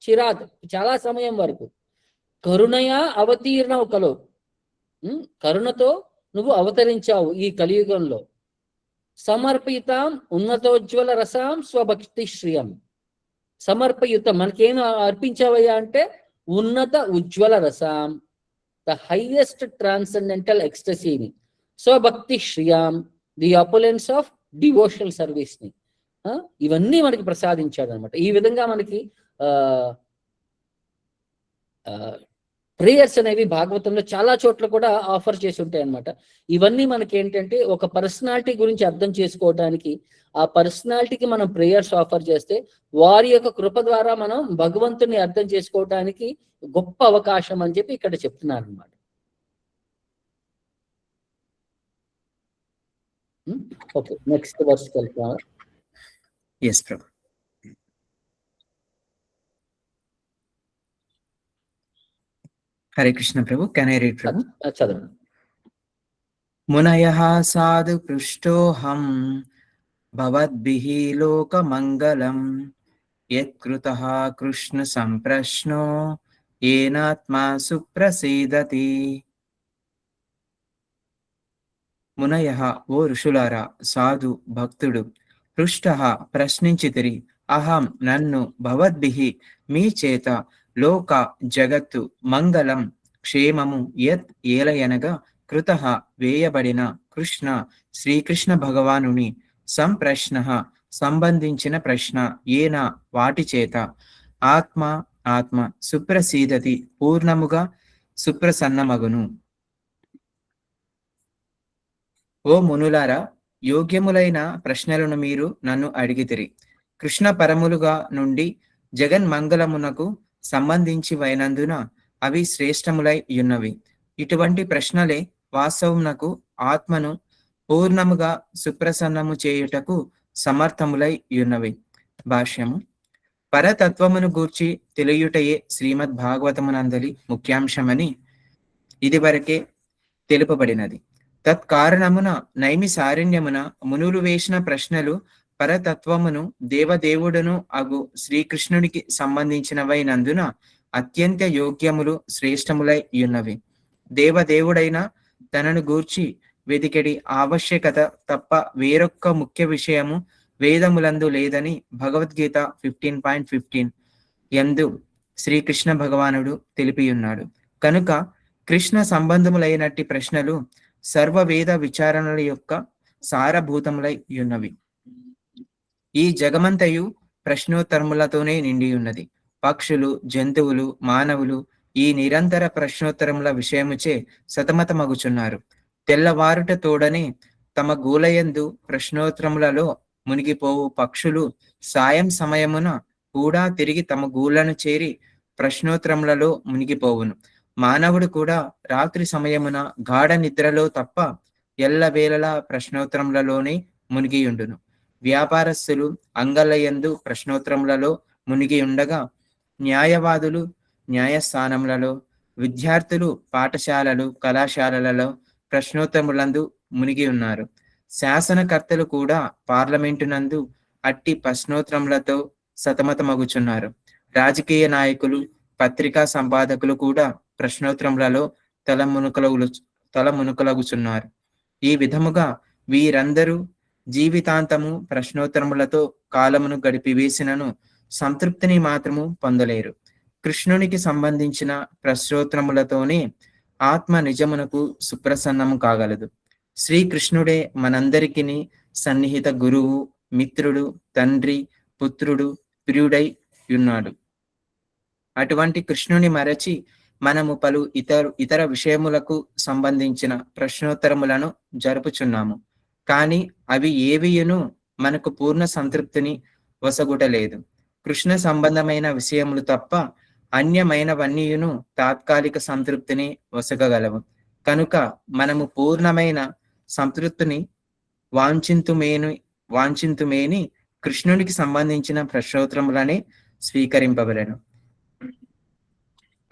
చిరాత్, చాలా సమయం వరకు. కరుణయా అవతీర్ణౌకలో, కరుణతో నువ్వు అవతరించావు ఈ కలియుగంలో. సమర్పితాం ఉన్నతోజ్వల రసాం స్వభక్తి శ్రియం, సమర్పయుతం, మనకేం అర్పించావయ్యా అంటే ఉన్నత ఉజ్వల రసాం, ద హైయెస్ట్ ట్రాన్సెండెంటల్ ఎక్స్టసీని, స్వభక్తి శ్రియాం, the opulence of devotional service ని ఇవన్నీ మనకి ప్రసాదించాడు అనమాట. ఈ విధంగా మనకి ప్రేయర్స్ అనేవి భాగవతంలో చాలా చోట్ల కూడా ఆఫర్ చేసి ఉంటాయి అనమాట. ఇవన్నీ మనకి ఏంటంటే ఒక పర్సనాలిటీ గురించి అర్థం చేసుకోవడానికి, ఆ పర్సనాలిటీకి మనం ప్రేయర్స్ ఆఫర్ చేస్తే వారి యొక్క కృప ద్వారా మనం భగవంతుని అర్థం చేసుకోవడానికి గొప్ప అవకాశం అని చెప్పి ఇక్కడ చెప్తున్నారు అనమాట. ఓకే, నెక్స్ట్ వర్స్ వెళ్తాం. Yes Prabhu. Hare Krishna Prabhu. Can I read Prabhu? చదవండి. మునయః సాధు పృష్టోహం భవద్భిః లోకమంగళం యత్కృతః కృష్ణ సంప్రశ్నో ఏనాత్మా సుప్రసీదతి. మునయః, ఓ ఋషులారా, సాధు భక్తుడు, పృష్టః ప్రశ్నించితిరి, అహం నన్ను, భవద్భిః మీ చేత, లోక జగత్తు, మంగళం క్షేమము, యత్ ఏలయనగా, కృతః వేయబడిన, కృష్ణ శ్రీకృష్ణ భగవానుని, సంప్రశ్నః సంబంధించిన ప్రశ్న, ఏన వాటి చేత, ఆత్మ ఆత్మ సుప్రసీదతి పూర్ణముగా సుప్రసన్నమగును. ఓ మునులారా, యోగ్యములైన ప్రశ్నలను మీరు నన్ను అడిగితిరి. కృష్ణ పరములుగా నుండి జగన్మంగళమునకు సంబంధించివైనందున అవి శ్రేష్టములై యున్నవి. ఇటువంటి ప్రశ్నలే వాస్తవమునకు ఆత్మను పూర్ణముగా సుప్రసన్నము చేయుటకు సమర్థములై యున్నవి. భాష్యము. పరతత్వమును గూర్చి తెలియుటయే శ్రీమద్ భాగవతమునందలి ముఖ్యాంశమని ఇదివరకే తెలుపబడినది. తత్కారణమున నైమిసారణ్యమున మునులు వేసిన ప్రశ్నలు పరతత్వమును దేవదేవుడును అగు శ్రీకృష్ణునికి సంబంధించినవైనందున అత్యంత యోగ్యములు శ్రేష్టములై ఉన్నవి. దేవదేవుడైన తనను గూర్చి వెదికెడి ఆవశ్యకత తప్ప వేరొక్క ముఖ్య విషయము వేదములందు లేదని భగవద్గీత 15.15 యందు శ్రీకృష్ణ భగవానుడు తెలిపియున్నాడు. కనుక కృష్ణ సంబంధములైనట్టి ప్రశ్నలు సర్వవేద విచారణల యొక్క సారభూతములై ఉన్నవి. ఈ జగమంతయు ప్రశ్నోత్తరములతోనే నిండి ఉన్నది. పక్షులు, జంతువులు, మానవులు ఈ నిరంతర ప్రశ్నోత్తరముల విషయముచే సతమతమగుచున్నారు. తెల్లవారుట తోడనే తమ గూలయందు ప్రశ్నోత్తరములలో మునిగిపోవు పక్షులు సాయం సమయమున కూడా తిరిగి తమ గూళ్ళను చేరి ప్రశ్నోత్తరములలో మునిగిపోవును. మానవుడు కూడా రాత్రి సమయమున గాఢ నిద్రలో తప్ప ఎల్లవేళలా ప్రశ్నోత్తరములలోనే మునిగియుండును. వ్యాపారస్తులు అంగళ్ళయందు ప్రశ్నోత్తరములలో మునిగి ఉండగా, న్యాయవాదులు న్యాయస్థానములలో, విద్యార్థులు పాఠశాలలు కళాశాలలలో ప్రశ్నోత్తరములందు మునిగి ఉన్నారు. శాసనకర్తలు కూడా పార్లమెంటు నందు అట్టి ప్రశ్నోత్తరములతో సతమతమగుచున్నారు. రాజకీయ నాయకులు, పత్రికా సంపాదకులు కూడా ప్రశ్నోత్తరములలో తలమునుకలగుచున్నారు. ఈ విధముగా వీరందరూ జీవితాంతము ప్రశ్నోత్తరములతో కాలమును గడిపివేసినను సంతృప్తిని మాత్రము పొందలేరు. కృష్ణునికి సంబంధించిన ప్రశ్నోత్తరములతోనే ఆత్మ నిజమునకు సుప్రసన్నము కాగలదు. శ్రీకృష్ణుడే మనందరికీ సన్నిహిత గురువు, మిత్రుడు, తండ్రి, పుత్రుడు, ప్రియుడై ఉన్నాడు. అటువంటి కృష్ణుని మరచి మనము పలు ఇతర విషయములకు సంబంధించిన ప్రశ్నోత్తరములను జరుపుచున్నాము. కానీ అవి ఏవియును మనకు పూర్ణ సంతృప్తిని వసగుటలేదు. కృష్ణ సంబంధమైన విషయములు తప్ప అన్యమైనవన్నీయును తాత్కాలిక సంతృప్తిని వసగగలవు. కనుక మనము పూర్ణమైన సంతృప్తిని వాంఛింతుమేని కృష్ణునికి సంబంధించిన ప్రశ్నోత్తరములనే స్వీకరింపబడను.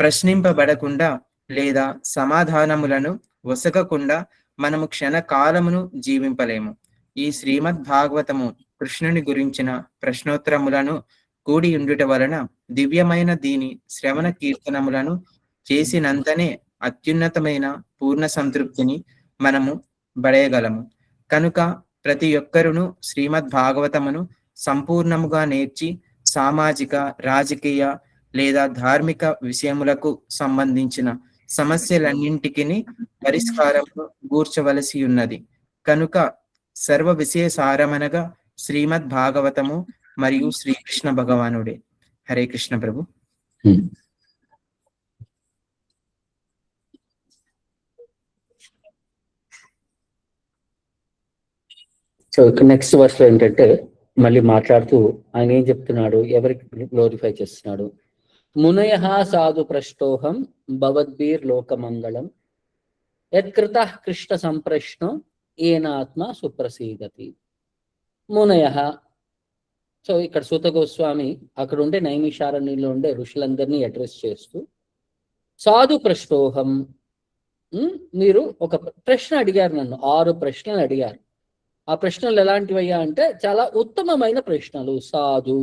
ప్రశ్నింపబడకుండా లేదా సమాధానములను వసగకుండా మనము క్షణకాలమును జీవింపలేము. ఈ శ్రీమద్ భాగవతము కృష్ణుని గురించిన ప్రశ్నోత్తరములను కూడి ఉండుట వలన దివ్యమైన దీని శ్రవణ కీర్తనములను చేసినంతనే అత్యున్నతమైన పూర్ణ సంతృప్తిని మనము బడయగలము. కనుక ప్రతి ఒక్కరును శ్రీమద్ భాగవతమును సంపూర్ణముగా నేర్చి సామాజిక, రాజకీయ లేదా ధార్మిక విషయములకు సంబంధించిన సమస్యలన్నింటికి పరిష్కారం గూర్చవలసి ఉన్నది. కనుక సర్వ విషయ సారమనగా శ్రీమద్ భాగవతము మరియు శ్రీకృష్ణ భగవానుడే. హరే కృష్ణ ప్రభు. సో ఇక్కడ నెక్స్ట్ వర్స్ లో ఏంటంటే మళ్ళీ మాట్లాడుతూ ఆయన ఏం చెప్తున్నాడు, ఎవరికి గ్లోరిఫై చేస్తున్నాడు. మునయ సాధు ప్రశ్నోహం భవద్భీర్ లోకమంగళం యత్కృత కృష్ణ సంప్రశ్నో ఏనాత్మ సుప్రసీదతి. మునయ. సో ఇక్కడ సూత గోస్వామి అక్కడ ఉండే నైమిషారణ్యంలో ఉండే ఋషులందరినీ అడ్రస్ చేస్తూ సాధు ప్రశ్నోహం, మీరు ఒక ప్రశ్న అడిగారు, నన్ను 6 ప్రశ్నలు అడిగారు. ఆ ప్రశ్నలు ఎలాంటివయ్యా అంటే చాలా ఉత్తమమైన ప్రశ్నలు. సాధు,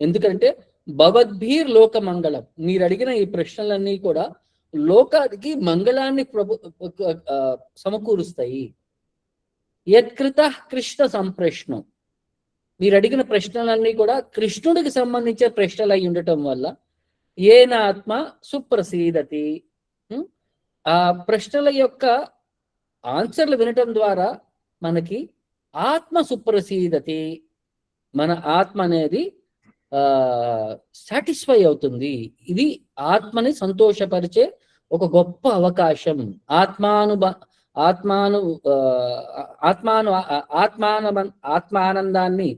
ఎందుకంటే భవద్భీర్ లోక మంగళం, మీరు అడిగిన ఈ ప్రశ్నలన్నీ కూడా లోకానికి మంగళాన్ని సమకూరుస్తాయి. యత్కృత కృష్ణ సంప్రశ్నం, మీరు అడిగిన ప్రశ్నలన్నీ కూడా కృష్ణుడికి సంబంధించిన ప్రశ్నలు అయి ఉండటం వల్ల ఏనాత్మ సుప్రసీదతి, ఆ ప్రశ్నల యొక్క ఆన్సర్లు వినటం ద్వారా మనకి ఆత్మ సుప్రసీదతి, మన ఆత్మ అనేది సాటిస్ఫై అవుతుంది. ఇది ఆత్మని సంతోషపరిచే ఒక గొప్ప అవకాశం. ఆత్మానందాన్ని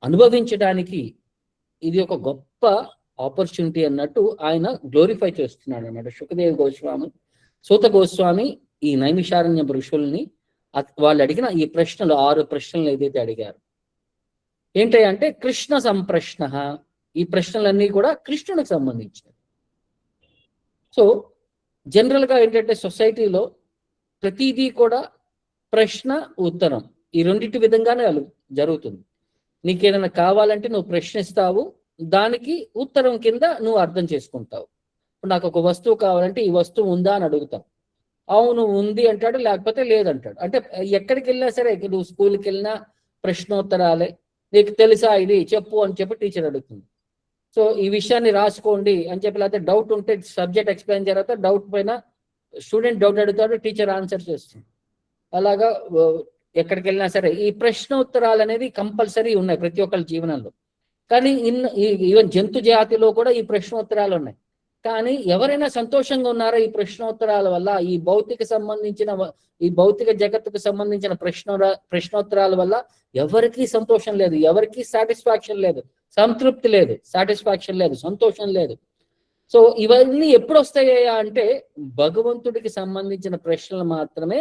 అనుభవించడానికి ఇది ఒక గొప్ప ఆపర్చునిటీ అన్నట్టు ఆయన గ్లోరిఫై చేస్తున్నాడు అన్నమాట. సుఖదేవ్ గోస్వామి, సూత గోస్వామి ఈ నైమిషారణ్య ఋషుల్ని వాళ్ళు అడిగిన ఈ ప్రశ్నలు 6 ప్రశ్నలు ఏదైతే అడిగారు ఏంటంటే కృష్ణ సంప్రశ్న, ఈ ప్రశ్నలన్నీ కూడా కృష్ణుడికి సంబంధించినవి. సో జనరల్ గా ఏంటంటే సొసైటీలో ప్రతిదీ కూడా ప్రశ్న ఉత్తరం ఈ రెండింటి విధంగానే వాళ్ళు జరుగుతుంది. నీకేదైనా కావాలంటే నువ్వు ప్రశ్నిస్తావు, దానికి ఉత్తరం కింద నువ్వు అర్థం చేసుకుంటావు. ఇప్పుడు నాకు ఒక వస్తువు కావాలంటే ఈ వస్తువు ఉందా అని అడుగుతావు, అవును ఉంది అంటాడు, లేకపోతే లేదంటాడు. అంటే ఎక్కడికి వెళ్ళినా సరే, నువ్వు స్కూల్కి వెళ్ళినా ప్రశ్నోత్తరాలే. నీకు తెలుసా ఇది చెప్పు అని చెప్పి టీచర్ అడుగుతుంది. సో ఈ విషయాన్ని రాసుకోండి అని చెప్పి, లేకపోతే డౌట్ ఉంటే సబ్జెక్ట్ ఎక్స్ప్లెయిన్ తర్వాత డౌట్ పైన స్టూడెంట్ డౌట్ అడుగుతాడు, టీచర్ ఆన్సర్ చేస్తుంది. అలాగా ఎక్కడికి వెళ్ళినా సరే ఈ ప్రశ్నోత్తరాలు అనేది కంపల్సరీ ఉన్నాయి ప్రతి ఒక్కరి జీవనంలో. కానీ ఈవెన్ జంతు జాతిలో కూడా ఈ ప్రశ్నోత్తరాలు ఉన్నాయి. కానీ ఎవరైనా సంతోషంగా ఉన్నారా ఈ ప్రశ్నోత్తరాల వల్ల? ఈ భౌతిక జగత్తుకు సంబంధించిన ప్రశ్నోత్తరాల వల్ల ఎవరికీ సంతోషం లేదు, ఎవరికీ సాటిస్ఫాక్షన్ లేదు, సంతృప్తి లేదు, సాటిస్ఫాక్షన్ లేదు, సంతోషం లేదు. సో ఇవన్నీ ఎప్పుడు వస్తాయా అంటే భగవంతుడికి సంబంధించిన ప్రశ్నలు మాత్రమే,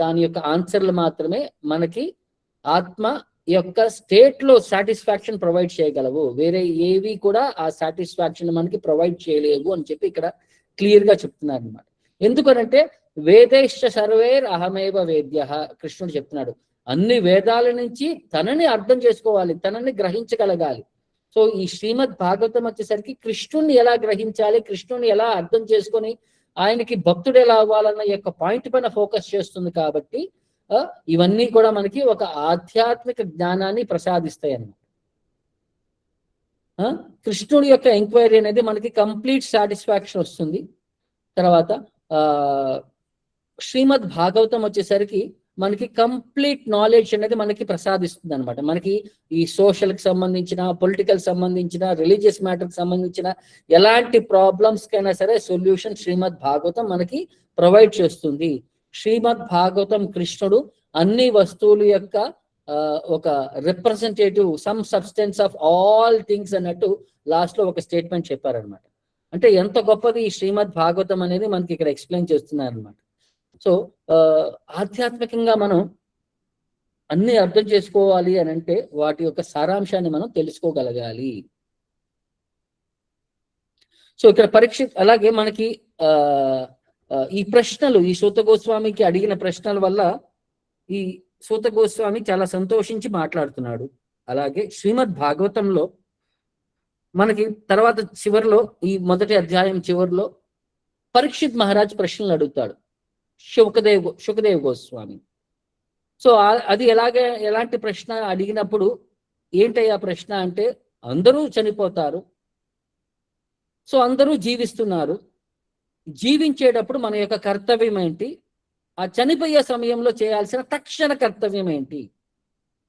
దాని యొక్క ఆన్సర్లు మాత్రమే మనకి ఆత్మ యొక్క స్టేట్ లో సాటిస్ఫాక్షన్ ప్రొవైడ్ చేయగలవు. వేరే ఏవి కూడా ఆ సాటిస్ఫాక్షన్ మనకి ప్రొవైడ్ చేయలేవు అని చెప్పి ఇక్కడ క్లియర్ గా చెప్తున్నారు అనమాట. ఎందుకనంటే వేదేశ్చ సర్వేర్ అహమేవ వేద్య, కృష్ణుడు చెప్తున్నాడు. అన్ని వేదాల నుంచి తనని అర్థం చేసుకోవాలి, తనని గ్రహించగలగాలి. సో ఈ శ్రీమద్ భాగవతం వచ్చేసరికి కృష్ణుని ఎలా గ్రహించాలి, కృష్ణుని ఎలా అర్థం చేసుకొని ఆయనకి భక్తుడు ఎలా అవ్వాలన్న యొక్క పాయింట్ పైన ఫోకస్ చేస్తుంది. కాబట్టి ఇవన్నీ కూడా మనకి ఒక ఆధ్యాత్మిక జ్ఞానాన్ని ప్రసాదిస్తాయి అన్నమాట. కృష్ణుడి యొక్క ఎంక్వైరీ అనేది మనకి కంప్లీట్ సాటిస్ఫాక్షన్ వస్తుంది. తర్వాత శ్రీమద్ భాగవతం వచ్చేసరికి మనకి కంప్లీట్ నాలెడ్జ్ అనేది మనకి ప్రసాదిస్తుంది అనమాట. మనకి ఈ సోషల్ కి సంబంధించిన, పొలిటికల్ సంబంధించిన, రిలీజియస్ మ్యాటర్ కి సంబంధించిన ఎలాంటి ప్రాబ్లమ్స్ కైనా సరే సొల్యూషన్ శ్రీమద్ భాగవతం మనకి ప్రొవైడ్ చేస్తుంది. శ్రీమద్ భాగవతం కృష్ణుడు అన్ని వస్తువుల యొక్క ఒక representative, some substance of all things అన్నట్టు లాస్ట్ లో ఒక స్టేట్మెంట్ చెప్పారనమాట. అంటే ఎంత గొప్పది ఈ శ్రీమద్ భాగవతం అనేది మనకి ఇక్కడ ఎక్స్ప్లెయిన్ చేస్తున్నారనమాట. సో ఆధ్యాత్మికంగా మనం అన్ని అర్థం చేసుకోవాలి అని అంటే వాటి యొక్క సారాంశాన్ని మనం తెలుసుకోగలగాలి. సో ఇక్కడ పరీక్షిత్ అలాగే మనకి ఈ ప్రశ్నలు, ఈ సూత గోస్వామికి అడిగిన ప్రశ్నల వల్ల ఈ సూత గోస్వామి చాలా సంతోషించి మాట్లాడుతున్నాడు. అలాగే శ్రీమద్ భాగవతంలో మనకి తర్వాత చివరిలో, ఈ మొదటి అధ్యాయం చివరిలో పరీక్షిత్ మహారాజ్ ప్రశ్నలు అడుగుతాడు శుకదేవ్ గోస్వామి. సో అది ఎలాంటి ప్రశ్న అడిగినప్పుడు ఏంటయ్యా ప్రశ్న అంటే, అందరూ చనిపోతారు, సో అందరూ జీవిస్తున్నారు, జీవించేటప్పుడు మన యొక్క కర్తవ్యం ఏంటి, ఆ చనిపోయే సమయంలో చేయాల్సిన తక్షణ కర్తవ్యం ఏంటి?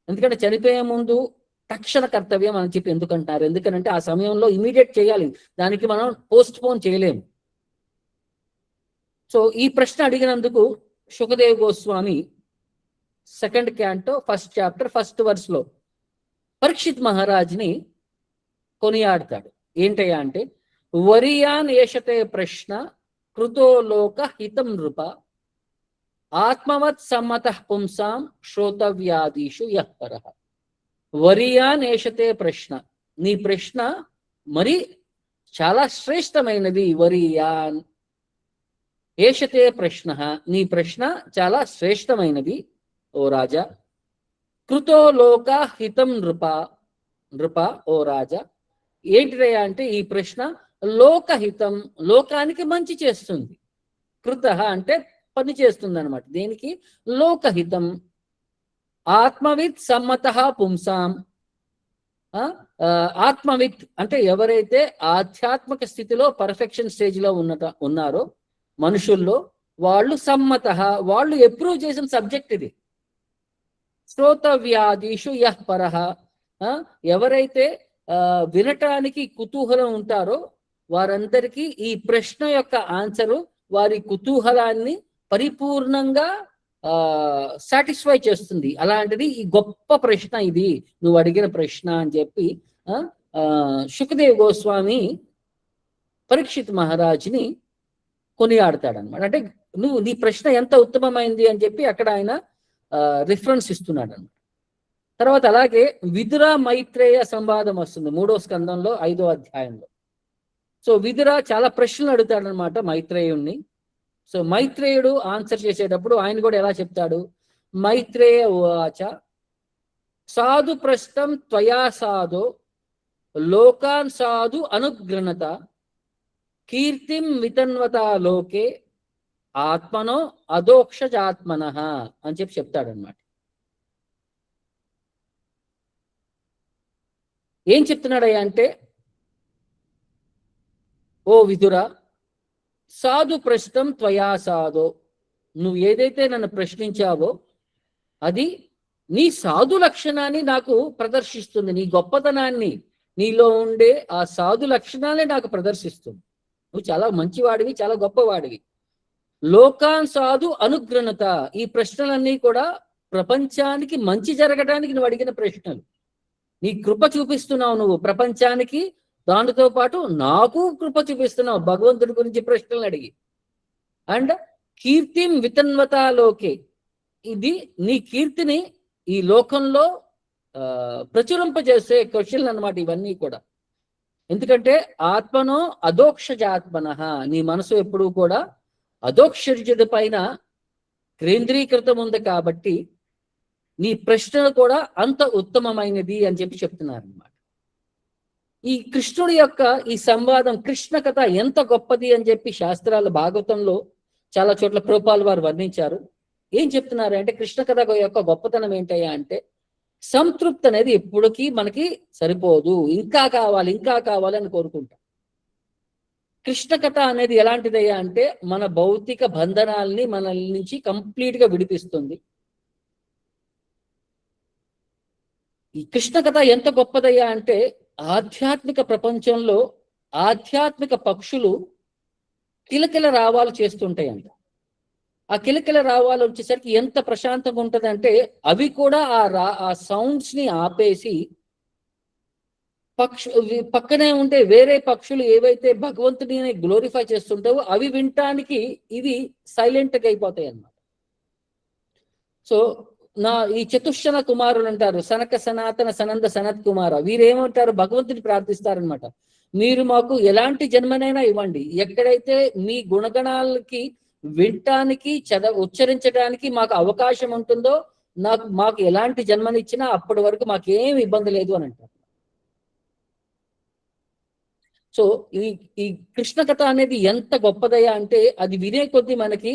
ఎందుకంటే చనిపోయే ముందు తక్షణ కర్తవ్యం అని చెప్పి ఎందుకంటారు? ఎందుకంటే ఆ సమయంలో ఇమీడియట్ చేయాలి, దానికి మనం పోస్ట్ పోన్ చేయలేము. సో ఈ ప్రశ్న అడిగినందుకు Shukadev Goswami 2nd canto 1st chapter 1st verse లో పరీక్షిత్ మహారాజ్ని కొనియాడతాడు. ఏంటయ్యా అంటే, వరియాన్ ఏషతే ప్రశ్న కృతో లోక హితం నృప ఆత్మవత్ సమ్మత పుంసాం శ్రోతవ్యాదీషు యఃపరః. వరియాన్ ఏషతే ప్రశ్న, నీ ప్రశ్న మరి చాలా శ్రేష్టమైనది. వరియాన్ ఏషతే ప్రశ్న, నీ ప్రశ్న చాలా శ్రేష్టమైనది ఓ రాజా. కృతో లోక హితం నృప ఓ రాజా. ఏంటిదయ్యా అంటే ఈ ప్రశ్న లోకహితం, లోకానికి మంచి చేస్తుంది. కృత అంటే పని చేస్తుంది అనమాట. దేనికి? లోకహితం. ఆత్మవిత్ సమ్మత పుంసాం, ఆత్మవిత్ అంటే ఎవరైతే ఆధ్యాత్మిక స్థితిలో పర్ఫెక్షన్ స్టేజ్ లో ఉన్నారో మనుషుల్లో, వాళ్ళు సమ్మత, వాళ్ళు అప్రూవ్ చేసిన సబ్జెక్ట్ ఇది. శ్రోతవ్యాదీషు యఃపరః, ఎవరైతే వినటానికి కుతూహలం ఉంటారో వారందరికీ ఈ ప్రశ్న యొక్క ఆన్సరు వారి కుతూహలాన్ని పరిపూర్ణంగా సాటిస్ఫై చేస్తుంది. అలాంటిది ఈ గొప్ప ప్రశ్న, ఇది నువ్వు అడిగిన ప్రశ్న అని చెప్పి శుకదేవ్ గోస్వామి పరీక్షిత్ మహారాజ్ని కొనియాడతాడనమాట. అంటే నీ ప్రశ్న ఎంత ఉత్తమమైంది అని చెప్పి అక్కడ ఆయన రిఫరెన్స్ ఇస్తున్నాడు అన్నమాట. తర్వాత అలాగే విదుర మైత్రేయ సంవాదం వస్తుంది 3వ స్కందంలో 5వ అధ్యాయంలో. సో విదుర చాలా ప్రశ్నలు అడుగుతాడనమాట మైత్రేయుణ్ణి. సో మైత్రేయుడు ఆన్సర్ చేసేటప్పుడు ఆయన కూడా ఎలా చెప్తాడు? మైత్రేయ ఉవాచ సాధు ప్రశ్నం త్వయా సాధో లోకాన్ సాధు అనుగ్రహత కీర్తిం వితన్వత లోకే ఆత్మనో అదోక్షజాత్మన అని చెప్పి చెప్తాడనమాట. ఏం చెప్తున్నాడయ్యా అంటే, ఓ విదురా, సాధు ప్రశ్నం త్వయా సాధో, నువ్వు ఏదైతే నన్ను ప్రశ్నించావో అది నీ సాధు లక్షణాన్ని నాకు ప్రదర్శిస్తుంది, నీ గొప్పతనాన్ని, నీలో ఉండే ఆ సాధు లక్షణాలే నాకు ప్రదర్శిస్తుంది. నువ్వు చాలా మంచివాడివి, చాలా గొప్పవాడివి. లోకాన్ సాధు అనుగ్రహత, ఈ ప్రశ్నలన్నీ కూడా ప్రపంచానికి మంచి జరగడానికి నువ్వు అడిగిన ప్రశ్నలు. నీ కృప చూపిస్తున్నావు నువ్వు ప్రపంచానికి, దానితో పాటు నాకు కృప చూపిస్తున్నావు భగవంతుడి గురించి ప్రశ్నలు అడిగి. అండ్ కీర్తిం వితన్వతాలోకే, ఇది నీ కీర్తిని ఈ లోకంలో ప్రచురింపజేసే క్వశ్చన్లు అన్నమాట ఇవన్నీ కూడా. ఎందుకంటే ఆత్మనో అదోక్షజాత్మన, నీ మనసు ఎప్పుడూ కూడా అదోక్షజత పైన కేంద్రీకృతం ఉంది కాబట్టి నీ ప్రశ్నలు కూడా అంత ఉత్తమమైనది అని చెప్పి చెప్తున్నారు అన్నమాట. ఈ కృష్ణుడి యొక్క ఈ సంవాదం, కృష్ణ కథ ఎంత గొప్పది అని చెప్పి శాస్త్రాలు భాగవతంలో చాలా చోట్ల ప్రభుపాల్ వారు వర్ణించారు. ఏం చెప్తున్నారు అంటే, కృష్ణ కథ యొక్క గొప్పతనం ఏంటయ్యా అంటే, సంతృప్తి అనేది ఎప్పటికీ మనకి సరిపోదు, ఇంకా కావాలి ఇంకా కావాలి అని కోరుకుంటాం. కృష్ణ కథ అనేది ఎలాంటిదయ్యా అంటే, మన భౌతిక బంధనాల్ని మన నుంచి కంప్లీట్ గా విడిపిస్తుంది. ఈ కృష్ణ కథ ఎంత గొప్పదయ్యా అంటే, ఆధ్యాత్మిక ప్రపంచంలో ఆధ్యాత్మిక పక్షులు కిలకిల రావాలు చేస్తుంటాయంట. ఆ కిలకిల రావాలు వచ్చేసరికి ఎంత ప్రశాంతంగా ఉంటుందంటే, అవి కూడా ఆ సౌండ్స్ ని ఆపేసి పక్కనే ఉంటే వేరే పక్షులు ఏవైతే భగవంతుడిని గ్లోరిఫై చేస్తుంటావో అవి వినటానికి ఇవి సైలెంట్ గా అయిపోతాయి అన్నమాట. సో ఈ చతుష్షణ కుమారులు అంటారు, సనక సనాతన సనంద సనత్ కుమార, వీరేమంటారు, భగవంతుని ప్రార్థిస్తారనమాట. మీరు మాకు ఎలాంటి జన్మనైనా ఇవ్వండి, ఎక్కడైతే మీ గుణగణాలకి వినటానికి ఉచ్చరించడానికి మాకు అవకాశం ఉంటుందో మాకు ఎలాంటి జన్మనిచ్చినా అప్పటి వరకు మాకేం ఇబ్బంది లేదు అని అంటారు. సో ఈ కృష్ణ కథ అనేది ఎంత గొప్పదయ్యా అంటే, అది వినే కొద్దీ మనకి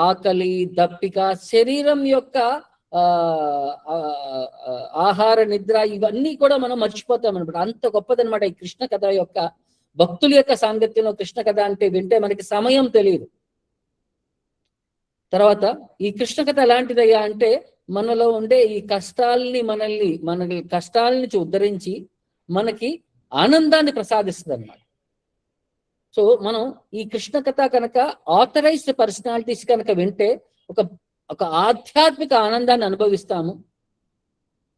ఆకలి, దప్పిక, శరీరం యొక్క ఆహార, నిద్ర ఇవన్నీ కూడా మనం మర్చిపోతాం అనమాట. అంత గొప్పదనమాట ఈ కృష్ణ కథ యొక్క, భక్తుల యొక్క సాంగత్యంలో కృష్ణ కథ అంటే వింటే మనకి సమయం తెలియదు. తర్వాత ఈ కృష్ణ కథ ఎలాంటిదయ్యా అంటే, మనలో ఉండే ఈ కష్టాలని మన కష్టాల నుంచి ఉద్ధరించి మనకి ఆనందాన్ని ప్రసాదిస్తుంది అన్నమాట. సో మనం ఈ కృష్ణ కథ కనుక ఆథరైజ్డ్ పర్సనాలిటీస్ కనుక వింటే ఒక ఆధ్యాత్మిక ఆనందాన్ని అనుభవిస్తాము.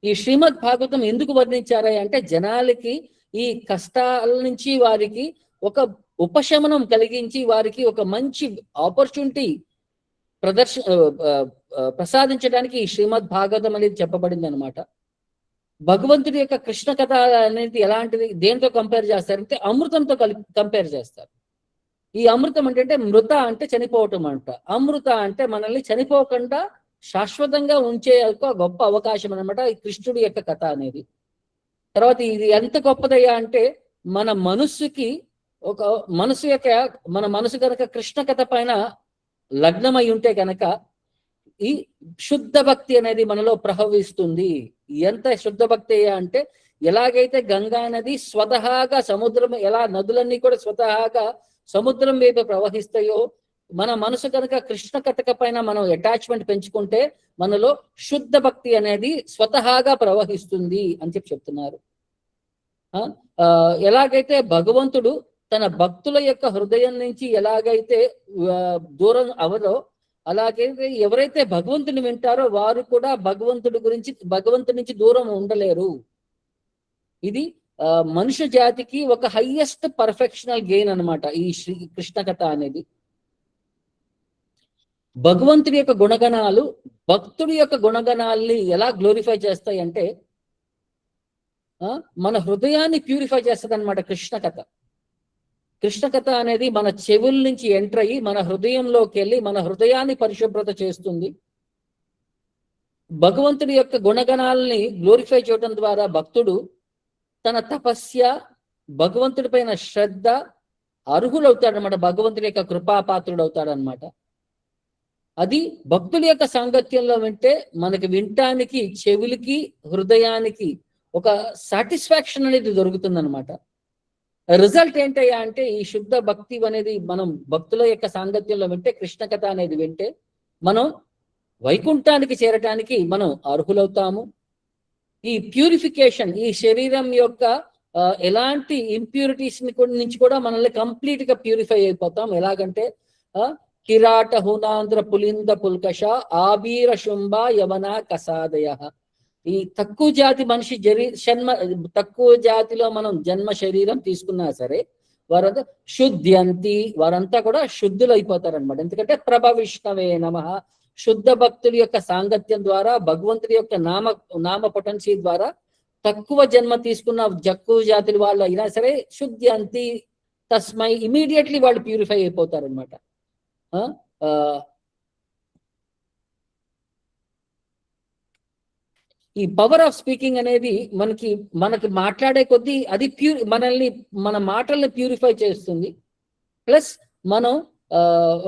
ఈ శ్రీమద్ భాగవతం ఎందుకు వర్ణించారా అంటే, జనాలకి ఈ కష్టాల నుంచి వారికి ఒక ఉపశమనం కలిగించి వారికి ఒక మంచి ఆపర్చునిటీ ప్రసాదించడానికి ఈ శ్రీమద్ భాగవతం అనేది చెప్పబడింది అనమాట. భగవంతుడి యొక్క కృష్ణ కథ అనేది ఎలాంటిది, దేంతో కంపేర్ చేస్తారంటే అమృతంతో కంపేర్ చేస్తారు. ఈ అమృతం అంటే మృత అంటే చనిపోవటం అంట, అమృత అంటే మనల్ని చనిపోకుండా శాశ్వతంగా ఉంచే ఒక గొప్ప అవకాశం అనమాట ఈ కృష్ణుడి యొక్క కథ అనేది. తర్వాత ఇది ఎంత గొప్పదయ్యా అంటే, మన మనస్సుకి మన మనసు కనుక కృష్ణ కథ పైన లగ్నమై ఉంటే కనుక ఈ శుద్ధ భక్తి అనేది మనలో ప్రవహిస్తుంది. ఎంత శుద్ధ భక్తి అంటే, ఎలాగైతే గంగా నది స్వతహాగా సముద్రం, ఎలా నదులన్నీ కూడా స్వతహాగా సముద్రం వైపు ప్రవహిస్తాయో, మన మనసు కనుక కృష్ణ కథక పైన మనం అటాచ్మెంట్ పెంచుకుంటే మనలో శుద్ధ భక్తి అనేది స్వతహాగా ప్రవహిస్తుంది అని చెప్పి చెప్తున్నారు. ఎలాగైతే భగవంతుడు తన భక్తుల యొక్క హృదయం నుంచి ఎలాగైతే దూరం అవరో, అలాగైతే ఎవరైతే భగవంతుని వింటారో వారు కూడా భగవంతుడి నుంచి దూరం ఉండలేరు. ఇది మనుష్య జాతికి ఒక హైయెస్ట్ పర్ఫెక్షనల్ గెయిన్ అన్నమాట ఈ శ్రీ కృష్ణ కథ అనేది. భగవంతుడి యొక్క గుణగణాలు భక్తుడి యొక్క గుణగణాలని ఎలా గ్లోరిఫై చేస్తాయి అంటే, మన హృదయాన్ని ప్యూరిఫై చేస్తుంది అనమాట కృష్ణ కథ. కృష్ణ కథ అనేది మన చెవుల నుంచి ఎంటర్ అయ్యి మన హృదయంలోకి వెళ్ళి మన హృదయాన్ని పరిశుభ్రత చేస్తుంది. భగవంతుడి యొక్క గుణగణాలని గ్లోరిఫై చేయడం ద్వారా భక్తుడు తన తపస్య, భగవంతుడి పైన శ్రద్ధ అర్హులవుతాడనమాట, భగవంతుడి యొక్క కృపాపాత్రుడు అవుతాడనమాట. అది భక్తుల యొక్క సాంగత్యంలో వింటే మనకి వినటానికి, చెవులకి, హృదయానికి ఒక సాటిస్ఫాక్షన్ అనేది దొరుకుతుంది అనమాట. రిజల్ట్ ఏంటయ్యా అంటే ఈ శుద్ధ భక్తి అనేది మనం భక్తుల యొక్క సాంగత్యంలో వింటే, కృష్ణ కథ అనేది వింటే మనం వైకుంఠానికి చేరటానికి మనం అర్హులవుతాము. ఈ ప్యూరిఫికేషన్, ఈ శరీరం యొక్క ఎలాంటి ఇంప్యూరిటీస్ నుంచి కూడా మనల్ని కంప్లీట్ గా ప్యూరిఫై అయిపోతాం. ఎలాగంటే కిరాట హునాంధ్ర పులింద పుల్కష ఆబీర శుంభ యవన కసాదయ. ఈ తక్కువ జాతి మనిషి తక్కువ జాతిలో మనం జన్మ శరీరం తీసుకున్నా సరే వారంతా శుద్ధ్యంతి, వారంతా కూడా శుద్ధులు అయిపోతారనమాట. ఎందుకంటే ప్రభ విష్ణవే నమః, శుద్ధ భక్తుల యొక్క సాంగత్యం ద్వారా, భగవంతుడి యొక్క నామ పొటెన్సీ ద్వారా తక్కువ జన్మ తీసుకున్న తక్కువ జాతుల వాళ్ళు అయినా సరే శుద్ధ్యంతి తస్మై, ఇమీడియట్లీ వాళ్ళు ప్యూరిఫై అయిపోతారనమాట. ఈ పవర్ ఆఫ్ స్పీకింగ్ అనేది మనకి మాట్లాడే కొద్దీ అది మన మాటల్ని ప్యూరిఫై చేస్తుంది. ప్లస్ మనం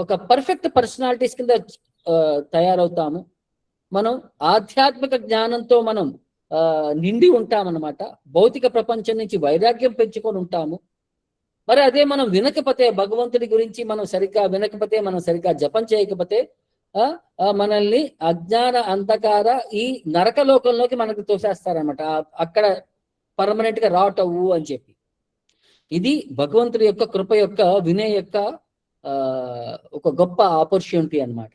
ఒక పర్ఫెక్ట్ పర్సనాలిటీస్ కింద తయారవుతాము. మనం ఆధ్యాత్మిక జ్ఞానంతో మనం నిండి ఉంటామన్నమాట. భౌతిక ప్రపంచం నుంచి వైరాగ్యం పెంచుకొని ఉంటాము. మరి అదే మనం వినకపోతే, భగవంతుడి గురించి మనం సరిగ్గా వినకపోతే, మనం సరిగ్గా జపం చేయకపోతే మనల్ని అజ్ఞాన అంధకార ఈ నరకలోకంలోకి మనకు తోసేస్తారనమాట. అక్కడ పర్మనెంట్ గా రాటవు అని చెప్పి. ఇది భగవంతుడి యొక్క కృప యొక్క వినయ యొక్క ఒక గొప్ప ఆపర్చునిటీ అన్నమాట.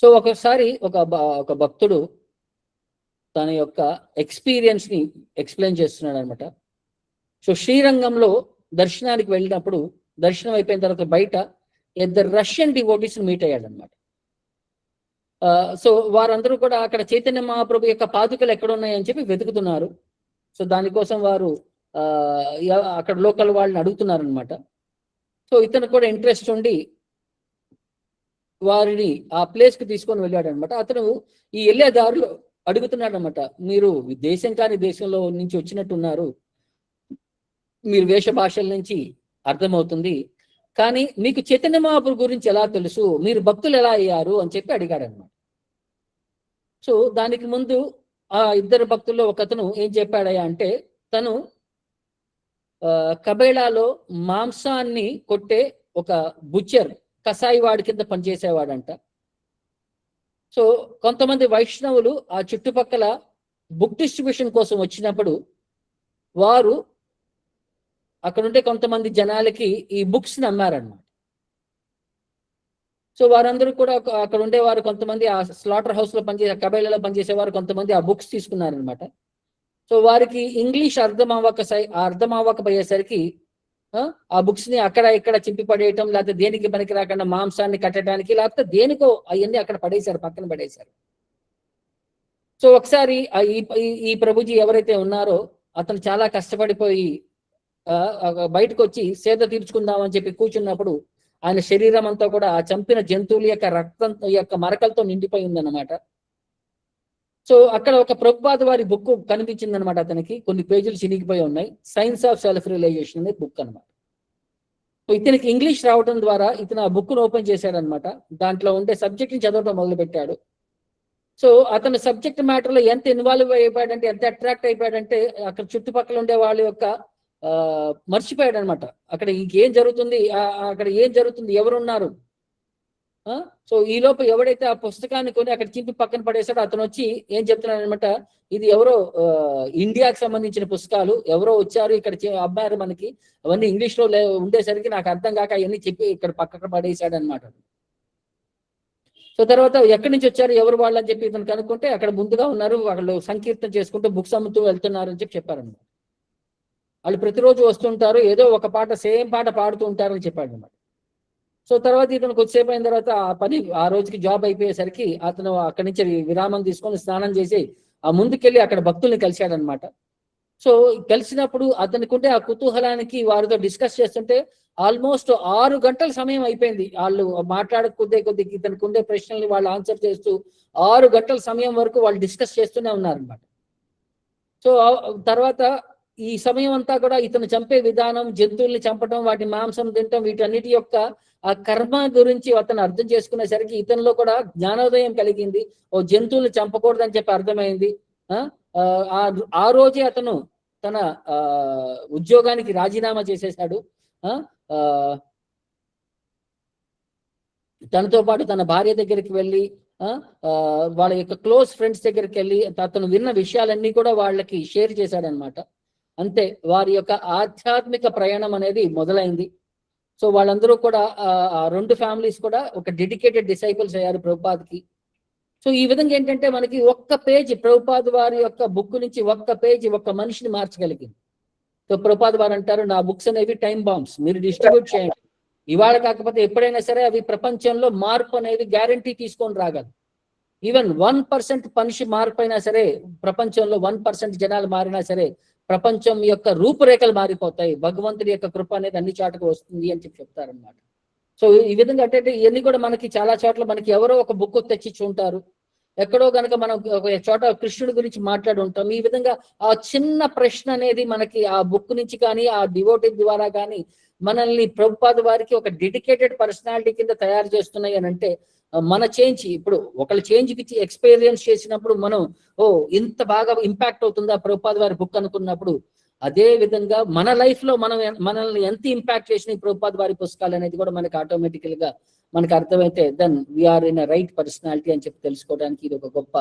సో ఒకసారి ఒక భక్తుడు తన యొక్క ఎక్స్పీరియన్స్ ని ఎక్స్ప్లెయిన్ చేస్తున్నాడు అనమాట. సో శ్రీరంగంలో దర్శనానికి వెళ్ళినప్పుడు, దర్శనం అయిపోయిన తర్వాత బయట ఇద్దరు రష్యన్ డివోటీస్ మీట్ అయ్యాడు అనమాట. సో వారందరూ కూడా అక్కడ చైతన్య మహాప్రభు యొక్క పాదుకలు ఎక్కడ ఉన్నాయని చెప్పి వెతుకుతున్నారు. సో దానికోసం వారు అక్కడ లోకల్ వాళ్ళని అడుగుతున్నారు అనమాట. సో ఇతను కూడా ఇంట్రెస్ట్ ఉండి వారిని ఆ ప్లేస్ కి తీసుకొని వెళ్ళాడు అనమాట. అతను ఈ వెళ్ళే దారిలో అడుగుతున్నాడు అనమాట, మీరు దేశం కాని దేశంలో నుంచి వచ్చినట్టున్నారు, మీరు వేష భాషల నుంచి అర్థమవుతుంది, కానీ మీకు చైతన్య మహాప్రభు గురించి ఎలా తెలుసు, మీరు భక్తులు ఎలా అయ్యారు అని చెప్పి అడిగాడు అనమాట. సో దానికి ముందు ఆ ఇద్దరు భక్తుల్లో ఒకతను ఏం చెప్పాడయ్యా అంటే, తను కబేళాలో మాంసాన్ని కొట్టే ఒక బుచ్చర్, కసాయి వాడి కింద పనిచేసేవాడంట. సో కొంతమంది వైష్ణవులు ఆ చుట్టుపక్కల బుక్ డిస్ట్రిబ్యూషన్ కోసం వచ్చినప్పుడు వారు అక్కడ ఉండే కొంతమంది జనాలకి ఈ బుక్స్ ని అమ్మారన్నమాట. సో వారందరూ కూడా అక్కడ ఉండేవారు, కొంతమంది ఆ స్లాటర్ హౌస్ లో పనిచేసే, కబేళాలో పనిచేసేవారు కొంతమంది ఆ బుక్స్ తీసుకున్నారనమాట. సో వారికి ఇంగ్లీష్ అర్థం అవ్వకపోయేసరికి ఆ బుక్స్ ని అక్కడ ఇక్కడ చింపి పడేయటం, లేకపోతే దేనికి పనికి రాకుండా మాంసాన్ని కట్టడానికి, లేకపోతే దేనికో అవన్నీ అక్కడ పడేశారు, పక్కన పడేశారు. సో ఒకసారి ఈ ప్రభుజీ ఎవరైతే ఉన్నారో అతను చాలా కష్టపడిపోయి బయటకు వచ్చి సేద తీర్చుకుందామని చెప్పి కూర్చున్నప్పుడు ఆయన శరీరం అంతా కూడా ఆ చంపిన జంతువుల యొక్క రక్తం యొక్క మరకలతో నిండిపోయి ఉందన్నమాట. సో అక్కడ ఒక ప్రభుపాద వారి బుక్ కనిపించింది అనమాట. అతనికి కొన్ని పేజీలు చినిగిపోయి ఉన్నాయి. సైన్స్ ఆఫ్ సెల్ఫ్ రియలైజేషన్ అనే బుక్ అనమాట. సో ఇతనికి ఇంగ్లీష్ రావడం ద్వారా ఇతను ఆ బుక్ ను ఓపెన్ చేశాడనమాట. దాంట్లో ఉండే సబ్జెక్ట్ ని చదవడం మొదలు పెట్టాడు. సో అతను సబ్జెక్ట్ మ్యాటర్ లో ఎంత ఇన్వాల్వ్ అయిపోయాడంటే, ఎంత అట్రాక్ట్ అయిపోయాడంటే, అక్కడ చుట్టుపక్కల ఉండే వాళ్ళ యొక్క మర్చిపోయాడు అనమాట. అక్కడ ఇంకేం జరుగుతుంది, అక్కడ ఏం జరుగుతుంది, ఎవరున్నారు. సో ఈ లోపు ఎవడైతే ఆ పుస్తకాన్ని కొని అక్కడ చింపి పక్కన పడేశాడో అతను వచ్చి ఏం చెప్తున్నాడు అనమాట, ఇది ఎవరో ఇండియాకి సంబంధించిన పుస్తకాలు, ఎవరో వచ్చారు ఇక్కడ అబ్బారు, మనకి అవన్నీ ఇంగ్లీష్ లో ఉండేసరికి నాకు అర్థం కాక అవన్నీ చెప్పి ఇక్కడ పక్కన పడేశాడు అనమాట. సో తర్వాత ఎక్కడి నుంచి వచ్చారు, ఎవరు వాళ్ళు అని చెప్పి ఇతను కనుక్కుంటే అక్కడ ముందుగా ఉన్నారు, వాళ్ళు సంకీర్తన చేసుకుంటూ బుక్స్ అమ్ముతూ వెళ్తున్నారు అని చెప్పారనమాట. వాళ్ళు ప్రతిరోజు వస్తుంటారు, ఏదో ఒక పాట సేమ్ పాట పాడుతూ ఉంటారని చెప్పాడు అనమాట. సో తర్వాత ఇతను కొద్దిసేపు అయిన తర్వాత ఆ రోజుకి జాబ్ అయిపోయేసరికి అతను అక్కడి నుంచి విరామం తీసుకొని స్నానం చేసి ఆ ముందుకెళ్ళి అక్కడ భక్తుల్ని కలిశాడనమాట. సో కలిసినప్పుడు అతనికి ఉండే ఆ కుతూహలానికి వారితో డిస్కస్ చేస్తుంటే ఆల్మోస్ట్ 6 గంటల సమయం అయిపోయింది. వాళ్ళు మాట్లాడుకుంటే కొద్దిగా ఇతనికి ఉండే ప్రశ్నల్ని వాళ్ళు ఆన్సర్ చేస్తూ 6 గంటల సమయం వరకు వాళ్ళు డిస్కస్ చేస్తూనే ఉన్నారనమాట. సో తర్వాత ఈ సమయం అంతా కూడా ఇతను చంపే విధానం, జంతువుల్ని చంపడం, వాటి మాంసం తినటం, వీటన్నిటి యొక్క ఆ కర్మ గురించి అతను అర్థం చేసుకునేసరికి ఇతనిలో కూడా జ్ఞానోదయం కలిగింది. ఓ జంతువుల్ని చంపకూడదని చెప్పి అర్థమైంది. ఆ రోజే అతను తన ఉద్యోగానికి రాజీనామా చేసేశాడు. తనతో పాటు తన భార్య దగ్గరికి వెళ్ళి వాళ్ళ యొక్క క్లోజ్ ఫ్రెండ్స్ దగ్గరికి వెళ్ళి అతను విన్న విషయాలన్నీ కూడా వాళ్ళకి షేర్ చేశాడనమాట. అంతే వారి యొక్క ఆధ్యాత్మిక ప్రయాణం అనేది మొదలైంది. సో వాళ్ళందరూ కూడా ఆ 2 ఫ్యామిలీస్ కూడా ఒక డెడికేటెడ్ డిసైపుల్స్ అయ్యారు ప్రభుపాద్కి. సో ఈ విధంగా ఏంటంటే మనకి ఒక్క పేజీ ప్రభుపాద్ వారి యొక్క బుక్ నుంచి ఒక్క పేజీ ఒక్క మనిషిని మార్చగలిగింది. సో ప్రభుపాద్ వారు అంటారు, నా బుక్స్ అనేవి టైం బాంబ్స్, మీరు డిస్ట్రిబ్యూట్ చేయండి. ఇవాళ కాకపోతే ఎప్పుడైనా సరే అవి ప్రపంచంలో మార్పు అనేది గ్యారంటీ తీసుకొని రాగలరు. ఈవెన్ 1% మనిషి మార్పు అయినా సరే, ప్రపంచంలో 1% జనాలు మారినా సరే ప్రపంచం యొక్క రూపురేఖలు మారిపోతాయి. భగవంతుడి యొక్క కృప అనేది అన్ని చాటుకు వస్తుంది అని చెప్పి చెప్తారనమాట. సో ఈ విధంగా అంటే ఇవన్నీ కూడా మనకి చాలా చోట్ల మనకి ఎవరో ఒక బుక్ తెచ్చి చూంటారు, ఎక్కడో కనుక మనం ఒక చోట కృష్ణుడి గురించి మాట్లాడి ఉంటాం. ఈ విధంగా ఆ చిన్న ప్రశ్న అనేది మనకి ఆ బుక్ నుంచి కానీ ఆ డివోటీ ద్వారా కానీ మనల్ని ప్రభుపాద వారికి ఒక డెడికేటెడ్ పర్సనాలిటీ కింద తయారు చేస్తున్నాయి అని అంటే మన చేంజ్, ఇప్పుడు ఒకళ్ళు చేంజ్కి ఎక్స్పీరియన్స్ చేసినప్పుడు మనం ఇంత బాగా ఇంపాక్ట్ అవుతుందా ప్రభుపాద వారి బుక్ అనుకున్నప్పుడు, అదే విధంగా మన లైఫ్ లో మనల్ని ఎంత ఇంపాక్ట్ చేసిన ప్రభుపాద వారి పుస్తకాలు అనేది కూడా మనకి ఆటోమేటికల్ గా మనకు అర్థమైతే then we are in right personality అని చెప్పి తెలుసుకోవడానికి ఇది ఒక గొప్ప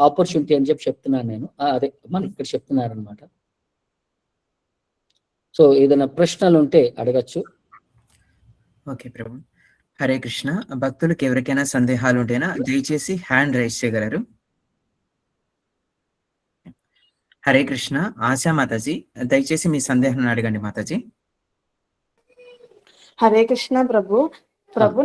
ఆపర్చునిటీ అని చెప్పి చెప్తున్నాను నేను. అదే మనకి ఇక్కడ చెప్తున్నారు అనమాట. సో ఏదైనా ప్రశ్నలు ఉంటే అడగచ్చు. ఓకే ప్రభు, హరే కృష్ణ. భక్తులకు ఎవరికైనా సందేహాలు ఉంటేనా దయచేసి హ్యాండ్ రైజ్ చేయగలరు. హరే కృష్ణ. ఆశా మాతాజీ, దయచేసి మీ సందేహం అడగండి మాతాజీ. హరే కృష్ణ ప్రభు.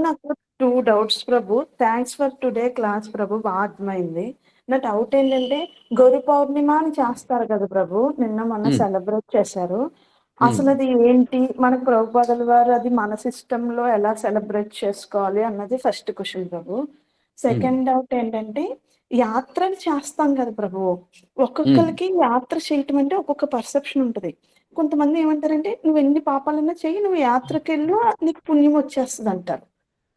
నాకు 2 doubts Prabhu. Thanks for today class Prabhu, బాగా అర్థమైంది. నా డౌట్ ఏంటంటే, గురు పౌర్ణిమ అని చేస్తారు కదా ప్రభు, నిన్న మొన్న సెలబ్రేట్ చేశారు. అసలు అది ఏంటి, మనకు ప్రభుపాదుల వారు అది మన సిస్టమ్ లో ఎలా సెలబ్రేట్ చేసుకోవాలి అన్నది ఫస్ట్ క్వశ్చన్ ప్రభు. సెకండ్ డౌట్ ఏంటంటే, యాత్రలు చేస్తాం కదా ప్రభు, ఒక్కొక్కరికి యాత్ర చేయటం అంటే ఒక్కొక్క పర్సెప్షన్ ఉంటది. కొంతమంది ఏమంటారంటే, నువ్వు ఎన్ని పాపాలన్నా చెయ్యి, నువ్వు యాత్రకి వెళ్ళు నీకు పుణ్యం వచ్చేస్తుంది అంటారు.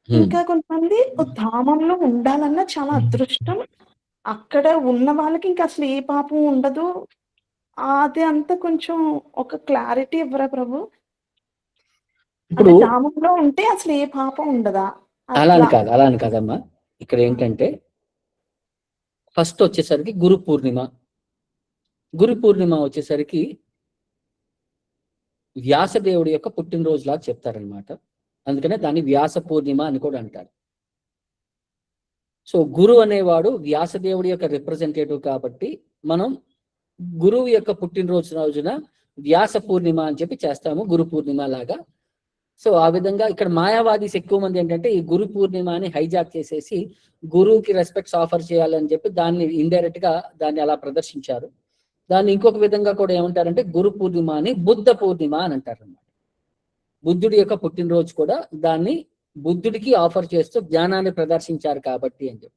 ఇంకా కొంతమంది ధామంలో ఉండాలన్నా చాలా అదృష్టం, అక్కడ ఉన్న వాళ్ళకి ఇంకా అసలు ఏ పాపం ఉండదు. అది అంతా కొంచెం ఒక క్లారిటీ ఇవ్వరా ప్రభు? ఇప్పుడు ధామంలో ఉంటే అసలు ఏ పాపం ఉండదా? అలా అని కాదమ్మా. ఇక్కడ ఏంటంటే ఫస్ట్ వచ్చేసరికి గురు పూర్ణిమ వచ్చేసరికి వ్యాసదేవుడి యొక్క పుట్టినరోజులాగా చెప్తారనమాట. అందుకనే దాన్ని వ్యాస పూర్ణిమ అని కూడా అంటారు. సో గురు అనేవాడు వ్యాసదేవుడి యొక్క రిప్రజెంటేటివ్ కాబట్టి మనం గురువు యొక్క రోజున వ్యాస పూర్ణిమ అని చెప్పి చేస్తాము, గురు పూర్ణిమ లాగా. సో ఆ విధంగా ఇక్కడ మాయావాదీస్ ఎక్కువ మంది ఏంటంటే ఈ గురు పూర్ణిమ అని హైజాక్ చేసేసి గురువుకి రెస్పెక్ట్స్ ఆఫర్ చేయాలని చెప్పి దాన్ని ఇండైరెక్ట్ గా దాన్ని అలా ప్రదర్శించారు. దాన్ని ఇంకొక విధంగా కూడా ఏమంటారంటే గురు పూర్ణిమ అని బుద్ధ పూర్ణిమ అని అంటారు అన్నమాట. బుద్ధుడి యొక్క పుట్టినరోజు కూడా దాన్ని బుద్ధుడికి ఆఫర్ చేస్తూ జ్ఞానాన్ని ప్రదర్శించారు కాబట్టి అని చెప్పి.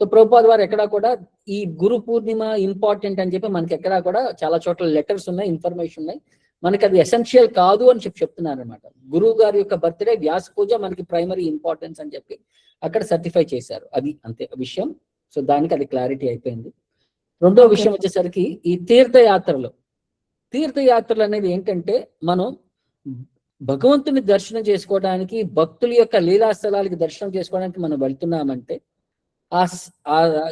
సో ప్రభుపాద వారు ఎక్కడా కూడా ఈ గురు పూర్ణిమ ఇంపార్టెంట్ అని చెప్పి మనకి ఎక్కడా కూడా చాలా చోట్ల లెటర్స్ ఉన్నాయి, ఇన్ఫర్మేషన్ ఉన్నాయి, మనకి అది ఎసెన్షియల్ కాదు అని చెప్పి చెప్తున్నారు అనమాట. గురువు గారి యొక్క బర్త్డే వ్యాస పూజ మనకి ప్రైమరీ ఇంపార్టెన్స్ అని చెప్పి అక్కడ సర్టిఫై చేశారు. అది అంతే విషయం. సో దానికి అది క్లారిటీ అయిపోయింది. రెండో విషయం వచ్చేసరికి ఈ తీర్థయాత్రలు అనేది ఏంటంటే మనం భగవంతుని దర్శనం చేసుకోవడానికి, భక్తుల యొక్క లీలాస్థలాలకి దర్శనం చేసుకోవడానికి మనం వెళ్తున్నామంటే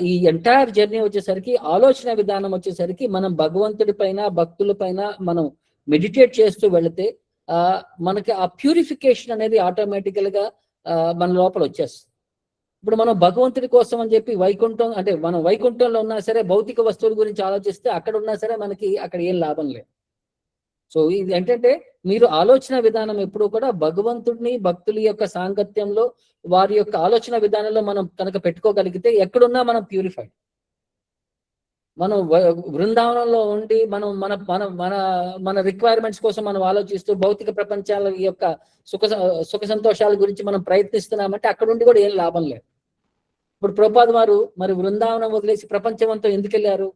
ఈ ఎంటైర్ జర్నీ వచ్చేసరికి ఆలోచన విధానం వచ్చేసరికి మనం భగవంతుడి పైన భక్తుల పైన మనం మెడిటేట్ చేస్తూ వెళితే మనకి ఆ ప్యూరిఫికేషన్ అనేది ఆటోమేటికల్ గా మన లోపల వచ్చేస్తుంది. ఇప్పుడు మనం భగవంతుడి కోసం అని చెప్పి వైకుంఠం అంటే మనం వైకుంఠంలో ఉన్నా సరే భౌతిక వస్తువుల గురించి ఆలోచిస్తే అక్కడ ఉన్నా సరే మనకి అక్కడ ఏం లాభం లేదు. సో ఇది ఏంటంటే మీరు ఆలోచన విధానం ఎప్పుడు కూడా భగవంతుడిని భక్తుల యొక్క సాంగత్యంలో వారి యొక్క ఆలోచన విధానంలో మనం కనుక పెట్టుకోగలిగితే ఎక్కడున్నా మనం ప్యూరిఫైడ్. మనం బృందావనంలో ఉండి మనం మన మన మన మన రిక్వైర్మెంట్స్ కోసం మనం ఆలోచిస్తూ భౌతిక ప్రపంచాల యొక్క సుఖ సంతోషాల గురించి మనం ప్రయత్నిస్తున్నామంటే అక్కడ ఉండి కూడా ఏం లాభం లేదు. ఇప్పుడు ప్రభుపాద వారు మరి బృందావనం వదిలేసి ప్రపంచం అంతా ఎందుకు వెళ్ళారు?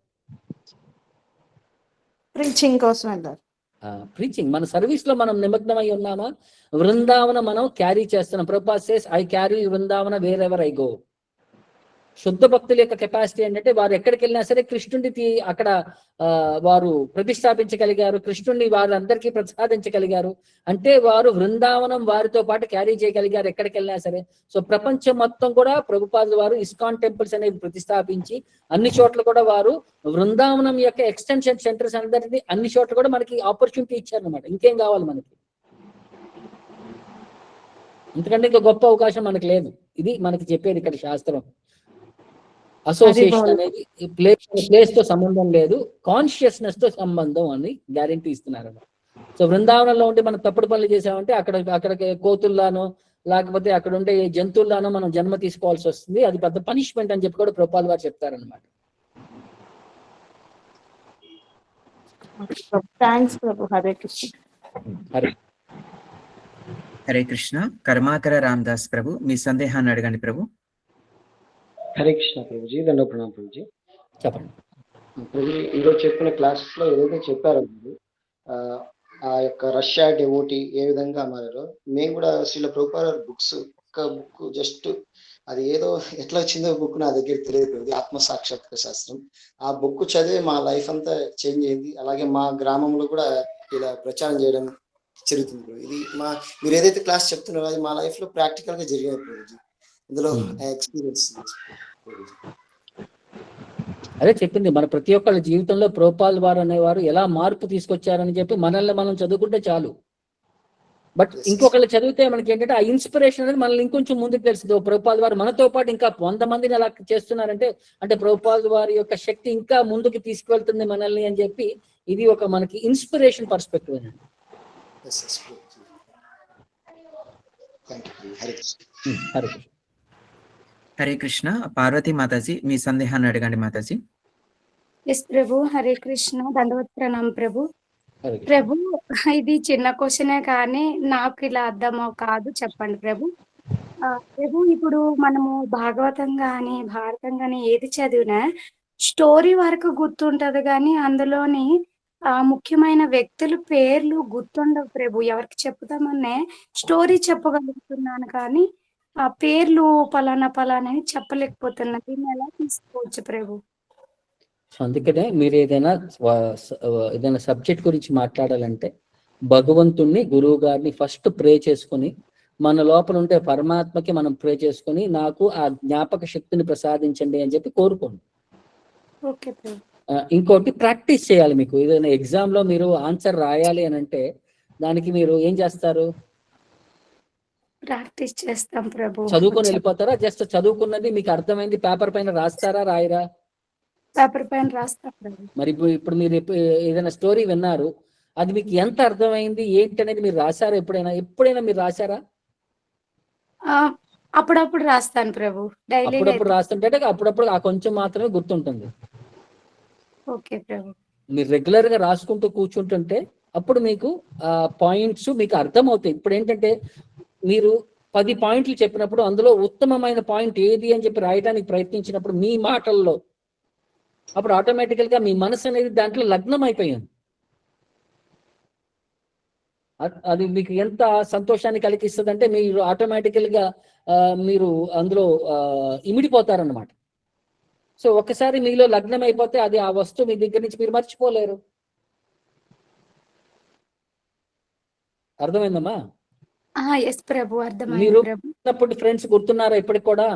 ప్రీచింగ్ కోసం వెళ్ళారు. ప్రీచింగ్. మన సర్వీస్ లో మనం నిమగ్నమై ఉన్నామా? వృందావన మనం క్యారీ చేస్తున్నాం. Prabhupada says I carry Vrindavan wear ever I go. శుద్ధ భక్తుల యొక్క కెపాసిటీ ఏంటంటే వారు ఎక్కడికి వెళ్ళినా సరే కృష్ణుడికి అక్కడ వారు ప్రతిష్టాపించగలిగారు, కృష్ణుడిని వారందరికీ ప్రసాదించగలిగారు. అంటే వారు బృందావనం వారితో పాటు క్యారీ చేయగలిగారు ఎక్కడికి వెళ్ళినా సరే. సో ప్రపంచం మొత్తం కూడా ప్రభుపాదుల వారు ఇస్కాన్ టెంపుల్స్ అనేవి ప్రతిష్టాపించి అన్ని చోట్ల కూడా వారు బృందావనం యొక్క ఎక్స్టెన్షన్ సెంటర్స్ అందరినీ అన్ని చోట్ల కూడా మనకి ఆపర్చునిటీ ఇచ్చారనమాట. ఇంకేం కావాలి మనకి? ఎందుకంటే ఇంకా గొప్ప అవకాశం మనకి లేదు. ఇది మనకి చెప్పేది ఇక్కడ శాస్త్రం. అసోసియేషన్ అనేది ప్లేస్ తో సంబంధం లేదు, కాన్షియస్నెస్ తో సంబంధం అని గ్యారెంటీ ఇస్తున్నారు. సో బృందావనంలో ఉంటే మనం తప్పుడు పనులు చేసామంటే అక్కడ కోతుల్లానో లేకపోతే అక్కడ ఉండే జంతువుల్లానో మనం జన్మ తీసుకోవాల్సి వస్తుంది. అది పెద్ద పనిష్మెంట్ అని చెప్పి కూడా ప్రభుపాద వారు చెప్తారనమాట. థ్యాంక్స్ ప్రభు. హరే కృష్ణ. హరే కృష్ణ. కర్మాకర రామదాస్ ప్రభు, మీ సందేహాన్ని అడగండి ప్రభు. హరే కృష్ణ ప్రభుజీ. దండ ప్రణాం ప్రభుజీ. చెప్పండి ప్రభు. ఈరోజు చెప్పిన క్లాసెస్ లో ఏదైతే చెప్పారో ఆ యొక్క రష్యా డెవోటీ ఏ విధంగా మారారో, మేము కూడా శ్రీల ప్రభుపాద బుక్స్ ఒక్క బుక్ జస్ట్ అది ఏదో ఎట్లా వచ్చిందో బుక్ నా దగ్గర తెలియదు. ఆత్మ సాక్షాత్కార శాస్త్రం. ఆ బుక్ చదివి మా లైఫ్ అంతా చేంజ్ అయింది. అలాగే మా గ్రామంలో కూడా ఇలా ప్రచారం చేయడం జరుగుతుంది. ఇది మీరు ఏదైతే క్లాస్ చెప్తున్నారో అది మా లైఫ్ లో ప్రాక్టికల్ గా జరిగే ప్రభుజీ. ఇందులో ఎక్స్పీరియన్స్ అదే చెప్పింది. మన ప్రతి ఒక్కళ్ళ జీవితంలో ప్రభుపాద వారు అనేవారు ఎలా మార్పు తీసుకొచ్చారని చెప్పి మనల్ని మనం చదువుకుంటే చాలు. బట్ ఇంకొకళ్ళు చదివితే మనకి ఏంటంటే ఆ ఇన్స్పిరేషన్ అనేది మనల్ని ఇంకొంచెం ముందుకు తెలుస్తుంది. ప్రభుపాద వారు మనతో పాటు ఇంకా 100 మందిని అలా చేస్తున్నారంటే అంటే ప్రభుపాద వారి యొక్క శక్తి ఇంకా ముందుకు తీసుకువెళ్తుంది మనల్ని అని చెప్పి ఇది ఒక మనకి ఇన్స్పిరేషన్ పర్స్పెక్టివ్ అండి. హరే కృష్ణ. పార్వతీ మాతాజీ, మీ సందేహాన్ని అడగండి మాతాజీ. ఎస్ ప్రభు. హరే కృష్ణ. దండవత్ ప్రణాం ప్రభు. ప్రభు, ఇది చిన్న క్వశ్చనే కానీ నాకు ఇలా అర్థమో కాదు, చెప్పండి ప్రభు. ప్రభు, ఇప్పుడు మనము భాగవతం గాని భారతం గాని ఏది చదివినా స్టోరీ వరకు గుర్తుంటది కానీ అందులోని ముఖ్యమైన వ్యక్తుల పేర్లు గుర్తుండవు ప్రభు. ఎవరికి చెప్పుదామనే స్టోరీ చెప్పగలుగుతున్నాను కానీ ఆ పేర్లు పలానా పలానా అని చెప్పలేకపోతున్నా. దీన్ని ఎలా తీసుకోవచ్చు ప్రభు? అందుకనే మీరు ఏదైనా సబ్జెక్ట్ గురించి మాట్లాడాలంటే భగవంతుణ్ణి, గురువు గారిని ఫస్ట్ ప్రే చేసుకుని మన లోపల ఉంటే పరమాత్మకి మనం ప్రే చేసుకుని నాకు ఆ జ్ఞాపక శక్తిని ప్రసాదించండి అని చెప్పి కోరుకోండి. ఇంకోటి ప్రాక్టీస్ చేయాలి. మీకు ఏదైనా ఎగ్జామ్ లో మీరు ఆన్సర్ రాయాలి అని అంటే దానికి మీరు ఏం చేస్తారు? ప్రాక్టీస్ చేస్తాం ప్రభు. చదువుకొని వెళ్ళిపోతారా? జస్ట్ చదువుకున్నది మీకు అర్థమైంది పేపర్ పైన రాస్తారా, రాయరా? పేపర్ పైన రాస్తాం ప్రభు. మరి ఇప్పుడు మీరు ఏదైనా స్టోరీ విన్నారు, అది మీకు ఎంత అర్థమైంది ఏంటి అనేది మీరు రాశారా? ఎప్పుడైనా మీరు రాశారా? అప్పుడప్పుడు రాస్తాను ప్రభు. డైలీ అప్పుడప్పుడు రాస్తుంటే అప్పుడప్పుడు ఆ కొంచెం మాత్రమే గుర్తుంటుంది. ఓకే ప్రభు. మీరు రెగ్యులర్ గా రాసుకుంటూ కూర్చుంటుంటే అప్పుడు మీకు పాయింట్స్ మీకు అర్థం అవుతాయి. ఇప్పుడు ఏంటంటే మీరు 10 పాయింట్లు చెప్పినప్పుడు అందులో ఉత్తమమైన పాయింట్ ఏది అని చెప్పి రాయడానికి ప్రయత్నించినప్పుడు మీ మాటల్లో అప్పుడు ఆటోమేటికల్ గా మీ మనసు అనేది దాంట్లో లగ్నం అయిపోయింది. అది మీకు ఎంత సంతోషాన్ని కలిగిస్తుంది అంటే మీరు ఆటోమేటికల్ గా మీరు అందులో ఇమిడిపోతారన్నమాట. సో ఒక్కసారి మీలో లగ్నం అయిపోతే అది ఆ వస్తువు మీ దగ్గర నుంచి మీరు మర్చిపోలేరు. అర్థమైందమ్మా? ఎస్ ప్రభు, అర్థమైంది. మీరు ఉన్నప్పుడు ఫ్రెండ్స్ గుర్తున్నారా ఇప్పటికి కూడా?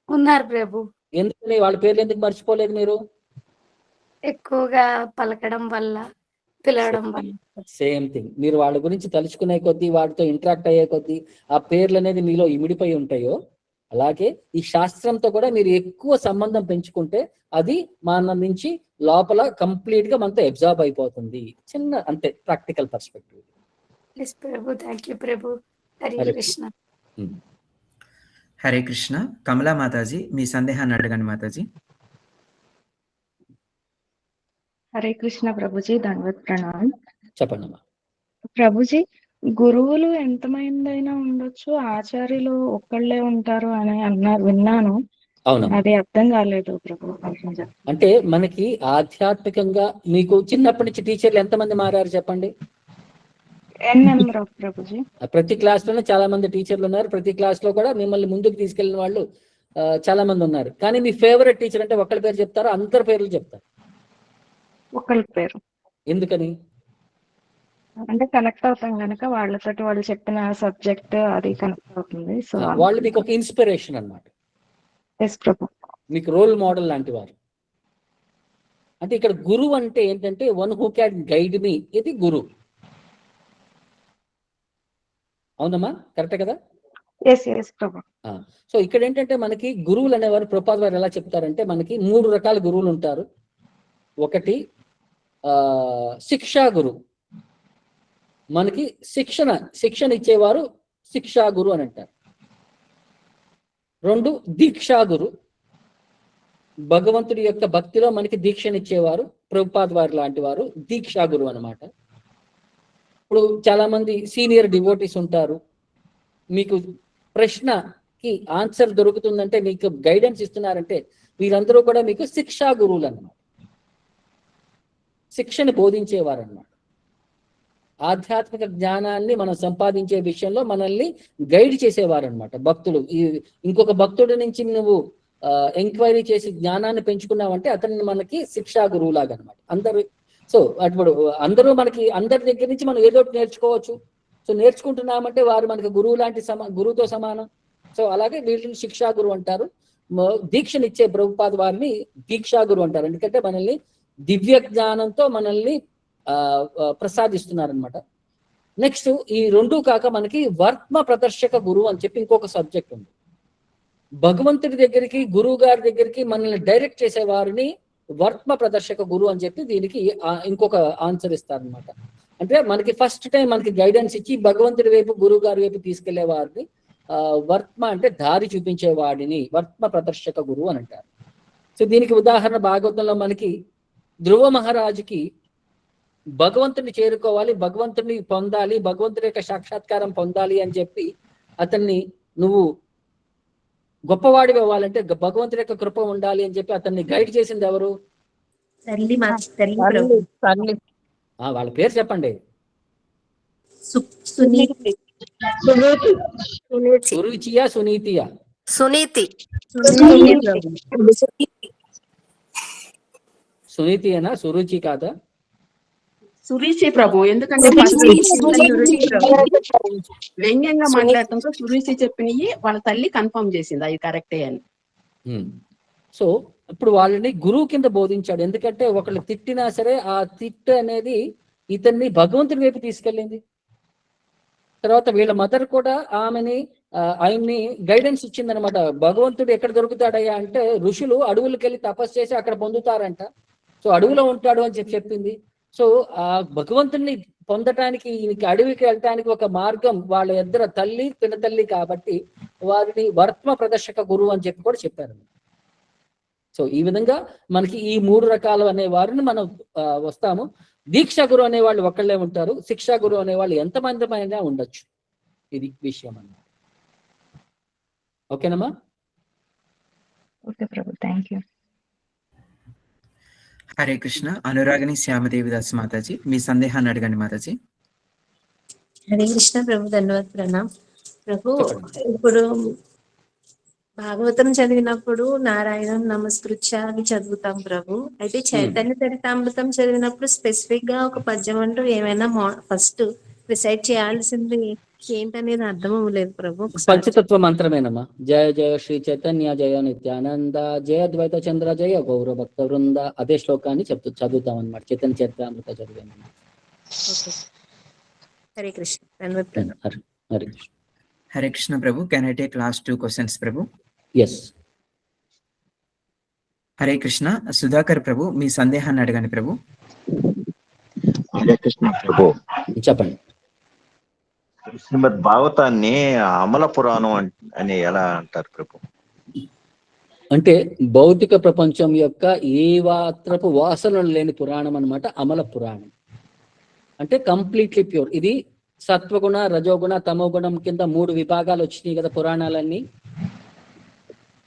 ఉన్నారు ప్రభు. ఎందుకని వాళ్ళ పేర్లు ఎందుకు మర్చిపోలేదు మీరు? ఎక్కువగా పలకడం వల్ల, పిలవడం వల్ల. Same thing. మీరు వాళ్ళ గురించి తలుచుకునే కొద్దీ, వాటితో ఇంటరాక్ట్ అయ్యే కొద్దీ ఆ పేర్లు అనేది మీలో ఇమిడిపోయి ఉంటాయో, అలాగే ఈ శాస్త్రంతో కూడా మీరు ఎక్కువ సంబంధం పెంచుకుంటే అది మన నుంచి లోపల కంప్లీట్ గా మనతో అబ్జార్బ్ అయిపోతుంది. చిన్న అంతే practical perspective. Prabhu, thank you Prabhu. Hare Krishna. Hare Krishna. Kamala Mataji, మీ సందేహాన్ని అడగండి మాతాజీ. హరే కృష్ణ ప్రభుజీ, దండవత్ ప్రణామ్. చెప్పండి అమ్మా. ప్రభుజీ, గురువులు ఎంతమందైనా ఉండొచ్చు, ఆచార్యులు ఒక్కళ్ళే ఉంటారు అని అన్నారు, విన్నాను. అవునమ్మా. అది అర్థం కాలేదు ప్రభు. అంటే మనకి ఆధ్యాత్మికంగా మీకు చిన్నప్పటి నుంచి టీచర్లు ఎంతమంది మారారు చెప్పండి? ప్రభుజీ. ప్రతి క్లాస్ లోనే చాలా మంది టీచర్లు ఉన్నారు. ప్రతి క్లాస్ లో కూడా మిమ్మల్ని ముందుకు తీసుకెళ్లిన వాళ్ళు చాలా మంది ఉన్నారు. కానీ మీ ఫేవరెట్ టీచర్ అంటే ఒక్కళ్ళ పేరు చెప్తారా, అందరి పేర్లు చెప్తారు? ఒకళ్ళ పేరు. ఎందుకని? అంటే కనెక్ట్ అవుతాం కనుక, వాళ్ళతోటి వాళ్ళు చెప్పిన సబ్జెక్ట్ అది కనెక్ట్ అవుతుంది. సో వాళ్ళు మీకు ఒక ఇన్స్పిరేషన్ అన్నమాట. మీకు రోల్ మోడల్ లాంటి వారు. అంటే ఇక్కడ గురువు అంటే ఏంటంటే వన్ హూ క్యాన్ గైడ్ మీ, ఇది గురు. అవునమ్మా, కరెక్టే కదా? సో ఇక్కడ ఏంటంటే మనకి గురువులు అనేవారు ప్రభుపాద వారు ఎలా చెప్తారంటే మనకి 3 రకాల గురువులు ఉంటారు. ఒకటి శిక్షా గురు, మనకి శిక్షణ ఇచ్చేవారు శిక్షా గురు అని అంటారు. 2 దీక్షా గురు, భగవంతుడి యొక్క భక్తిలో మనకి దీక్షనిచ్చేవారు ప్రభుపాద వారు లాంటి వారు దీక్షా గురు అన్నమాట. ఇప్పుడు చాలా మంది సీనియర్ డివోటీస్ ఉంటారు. మీకు ప్రశ్నకి ఆన్సర్ దొరుకుతుందంటే, మీకు గైడెన్స్ ఇస్తున్నారంటే, వీరందరూ కూడా మీకు శిక్షా గురువులు అన్నమాట. శిక్షని బోధించేవారు అన్నమాట. ఆధ్యాత్మిక జ్ఞానాన్ని మనం సంపాదించే విషయంలో మనల్ని గైడ్ చేసేవారు అనమాట భక్తుడు. ఇంకొక భక్తుడి నుంచి నువ్వు ఎంక్వైరీ చేసి జ్ఞానాన్ని పెంచుకున్నావంటే అతన్ని మనకి శిక్షా గురువులాగా అనమాట. ఇప్పుడు అందరూ మనకి అందరి దగ్గర నుంచి మనం ఏదో నేర్చుకోవచ్చు. సో నేర్చుకుంటున్నామంటే వారు మనకి గురువు లాంటి గురువుతో సమానం. సో అలాగే వీళ్ళని శిక్షా గురువు అంటారు. దీక్షనిచ్చే ప్రభుపాద వారిని దీక్షా గురువు అంటారు. ఎందుకంటే మనల్ని దివ్య జ్ఞానంతో మనల్ని ప్రసాదిస్తున్నారనమాట. నెక్స్ట్ ఈ 2 కాక మనకి వర్త్మ ప్రదర్శక గురువు అని చెప్పి ఇంకొక సబ్జెక్ట్ ఉంది. భగవంతుడి దగ్గరికి, గురువు గారి దగ్గరికి మనల్ని డైరెక్ట్ చేసే వారిని వర్త్మ ప్రదర్శక గురువు అని చెప్పి దీనికి ఇంకొక ఆన్సర్ ఇస్తారనమాట. అంటే మనకి ఫస్ట్ టైం మనకి గైడెన్స్ ఇచ్చి భగవంతుడి వైపు, గురువు గారి వైపు తీసుకెళ్లే వారిని వర్త్మ అంటే దారి చూపించే వాడిని వర్త్మ ప్రదర్శక గురువు అని అంటారు. సో దీనికి ఉదాహరణ భాగవతంలో మనకి ధ్రువ మహారాజుకి భగవంతుని చేరుకోవాలి, భగవంతుని పొందాలి, భగవంతుడి యొక్క సాక్షాత్కారం పొందాలి అని చెప్పి అతన్ని నువ్వు గొప్పవాడివి అవ్వాలంటే భగవంతుడి యొక్క కృప ఉండాలి అని చెప్పి అతన్ని గైడ్ చేసింది ఎవరు? వాళ్ళ పేరు చెప్పండి. సురుచియా, సునీతియా? సునీతియేనా, సురుచి కాదా? సురుచి ప్రభు. ఎందుకంటే వ్యంగ్యంగా మాట్లాడటంతో సురుచి చెప్పినవి వాళ్ళ తల్లి కన్ఫర్మ్ చేసింది అది కరెక్టే అని. సో ఇప్పుడు వాళ్ళని గురువు కింద బోధించాడు. ఎందుకంటే ఒకళ్ళు తిట్టినా సరే ఆ తిట్టు అనేది ఇతన్ని భగవంతుడి వైపు తీసుకెళ్ళింది. తర్వాత వీళ్ళ మదర్ కూడా ఆయన్ని గైడెన్స్ ఇచ్చిందనమాట. భగవంతుడు ఎక్కడ దొరుకుతాడయ్యా అంటే ఋషులు అడవులకు వెళ్ళి తపస్సు చేసి అక్కడ పొందుతారంట. సో అడవిలో ఉంటాడు అని చెప్పింది. సో ఆ భగవంతుడిని పొందటానికి ఈయనకి అడవికి వెళ్ళటానికి ఒక మార్గం వాళ్ళ ఇద్దరు తల్లి పినతల్లి కాబట్టి వారిని వర్త్మ ప్రదర్శక గురువు అని చెప్పి కూడా చెప్పారు. సో ఈ విధంగా మనకి ఈ 3 రకాలు అనే వారిని మనం వస్తాము. దీక్షా గురువు అనే వాళ్ళు ఒకళ్ళే ఉంటారు. శిక్షా గురువు అనే వాళ్ళు ఎంతమంది అయినా ఉండొచ్చు. ఇది విషయం అన్నమాట. ఓకేనమ్మా? Okay Prabhu, thank you. Hare Krishna. Anuragini Shyamadevi Das Mataji, మీ సందేహాన్ని అడగండి మాతాజీ. హరే కృష్ణ ప్రభు, ధన్యవాద ప్రణామ్ ప్రభు. ఇప్పుడు భాగవతం చదివినప్పుడు నారాయణం నమస్కృత్య అని చదువుతాం ప్రభు. అయితే చైతన్య చరితామృతం చదివినప్పుడు స్పెసిఫిక్ గా ఒక పద్యం అంటూ ఏమైనా ఫస్ట్ రిసైట్ చేయాల్సింది ఏంటనేది అర్థం అవ్వలేదు ప్రభు. పంచతత్వ మంత్రమేనమ్మా. జయ జయ శ్రీ చైతన్య జయ నిత్యానంద జయ ద్వైత చంద్ర జయ గౌరవ భక్త వృంద, అదే శ్లోకాన్ని చదువుతాం అనమాట. చైతన్య చరితామృత చదివాను. Hare Krishna. Hare Krishna. Hare Krishna Prabhu. Can I take last 2 questions Prabhu? Yes. Hare Krishna. Sudhakar Prabhu, మీ సందేహాన్ని అడగండి ప్రభు. హరే కృష్ణ ప్రభు. చెప్పండి. శ్రీమద్ భాగవతాన్ని అమల పురాణం అని ఎలా అంటారు ప్రభు? అంటే భౌతిక ప్రపంచం యొక్క ఏ మాత్రపు వాసనలు లేని పురాణం అన్నమాట అమల పురాణం. అంటే కంప్లీట్లీ ప్యూర్. ఇది సత్వగుణ, రజోగుణ, తమోగుణం కింద 3 విభాగాలు వచ్చినాయి కదా పురాణాలన్నీ.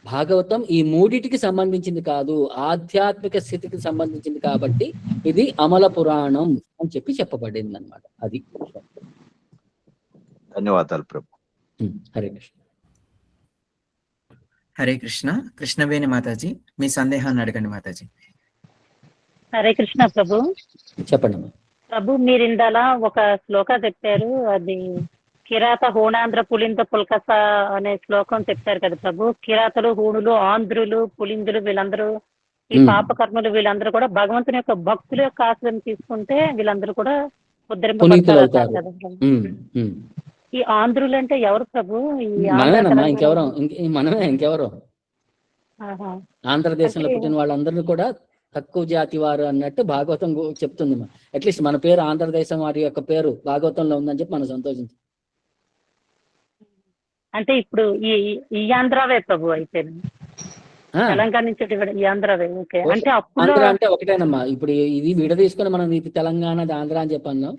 భాగవతం ఈ మూడిటికి సంబంధించింది కాదు, ఆధ్యాత్మిక స్థితికి సంబంధించింది కాబట్టి ఇది అమల పురాణం అని చెప్పబడింది అన్నమాట. అది ధన్యవాదాలు ప్రభు. హరే కృష్ణ. హరే కృష్ణ. కృష్ణవేణి మాతాజీ, మీ సందేహాన్ని అడగండి మాతాజీ. హరే కృష్ణ ప్రభు. చెప్పండి ప్రభు, మీరు ఇందాల ఒక శ్లోక చెప్పారు, అది కిరాత హోణాంధ్ర పులింద పుల్కస అనే శ్లోకం చెప్పారు కదా ప్రభు. కిరాతలు, హూణులు, ఆంధ్రులు, పులిందులు వీళ్ళందరూ ఈ పాపకర్మలు వీళ్ళందరూ కూడా భగవంతుని యొక్క భక్తుల యొక్క ఆశ్రయం తీసుకుంటే వీళ్ళందరూ కూడా ఉద్ధరింపబడతారు కదా. ఈ ఆంధ్రులు అంటే ఎవరు ప్రభు? మనమే, ఇంకెవరు? ఆంధ్రదేశంలో పుట్టిన వాళ్ళందరినీ కూడా తక్కువ జాతి వారు అన్నట్టు భాగవతం చెప్తుంది. అట్లీస్ట్ మన పేరు ఆంధ్రదేశం వారి యొక్క పేరు భాగవతంలో ఉందని చెప్పి మనం సంతోషించాం. అంటే ఇప్పుడు ఈ ఆంధ్రావే ప్రభు అయితే తెలంగాణ నుంచి ఈ ఆంధ్రావే. అంటే ఆంధ్ర అంటే ఒకటేనమ్మా. ఇప్పుడు ఇది విడ తీసుకుని మనం ఇది తెలంగాణ, ఆంధ్ర అని చెప్పాను.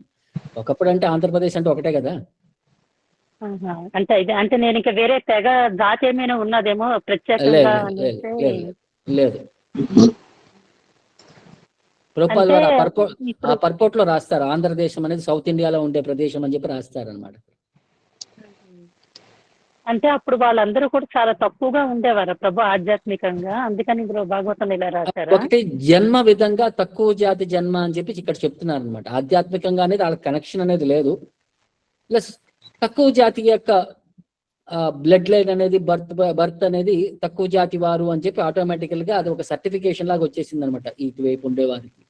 ఒకప్పుడు అంటే ఆంధ్రప్రదేశ్ అంటే ఒకటే కదా. అంటే ఇది అంటే నేను ఇంకా వేరే తెగ జాతి ఏమైనా ఉన్నదేమో ప్రత్యేకంగా? లేదు. ప్రభుపాల్ వారు ఆ పర్పోర్ట్ లో రాస్తారు, ఆంధ్రదేశం అనేది సౌత్ ఇండియాలో ఉండే ప్రదేశం అని చెప్పి రాస్తారు అనమాట. అంటే అప్పుడు వాళ్ళందరూ కూడా చాలా తక్కువగా ఉండేవారు ప్రభు ఆధ్యాత్మికంగా, అందుకని ఇందులో భాగవతం ఇలా రాశారు. ఒకటి జన్మ విధంగా తక్కువ జాతి జన్మ అని చెప్పి ఇక్కడ చెప్తున్నారు అనమాట. ఆధ్యాత్మికంగా అనేది వాళ్ళ కనెక్షన్ అనేది లేదు. ప్లస్ తక్కువ జాతి యొక్క బ్లడ్ లైన్ అనేది బర్త్ అనేది తక్కువ జాతి వారు అని చెప్పి ఆటోమేటికల్ గా అది ఒక సర్టిఫికేషన్ లాగా వచ్చేసింది అనమాట ఇటువైపు ఉండేవారికి.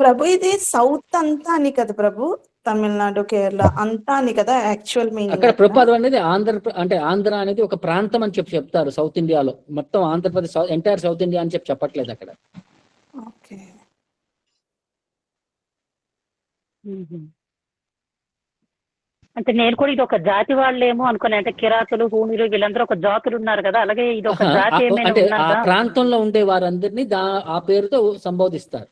ప్రభు ఇది సౌత్ అంతా అని కదా ప్రభు, తమిళనాడు, కేరళ అంతా అని కదా యాక్చువల్ మీనింగ్. అక్కడ ప్రపాదం అనేది ఆంధ్ర అనేది ఒక ప్రాంతం అని చెప్పి చెప్తారు. సౌత్ ఇండియాలో మొత్తం ఆంధ్రప్రదేశ్ ఎంటైర్ సౌత్ ఇండియా అని చెప్పి చెప్పట్లేదు అక్కడ. అంటే నేను కూడా ఇది ఒక జాతి వాళ్ళేమో అనుకున్నా. అంటే కిరాతులు, హూణులు వీళ్ళందరూ ఒక జాతులు ఉన్నారు కదా, అలాగే ఇది ఒక జాతి అంటే ఆ ప్రాంతంలో ఉండే వారందరినీ ఆ పేరుతో సంబోధిస్తారు.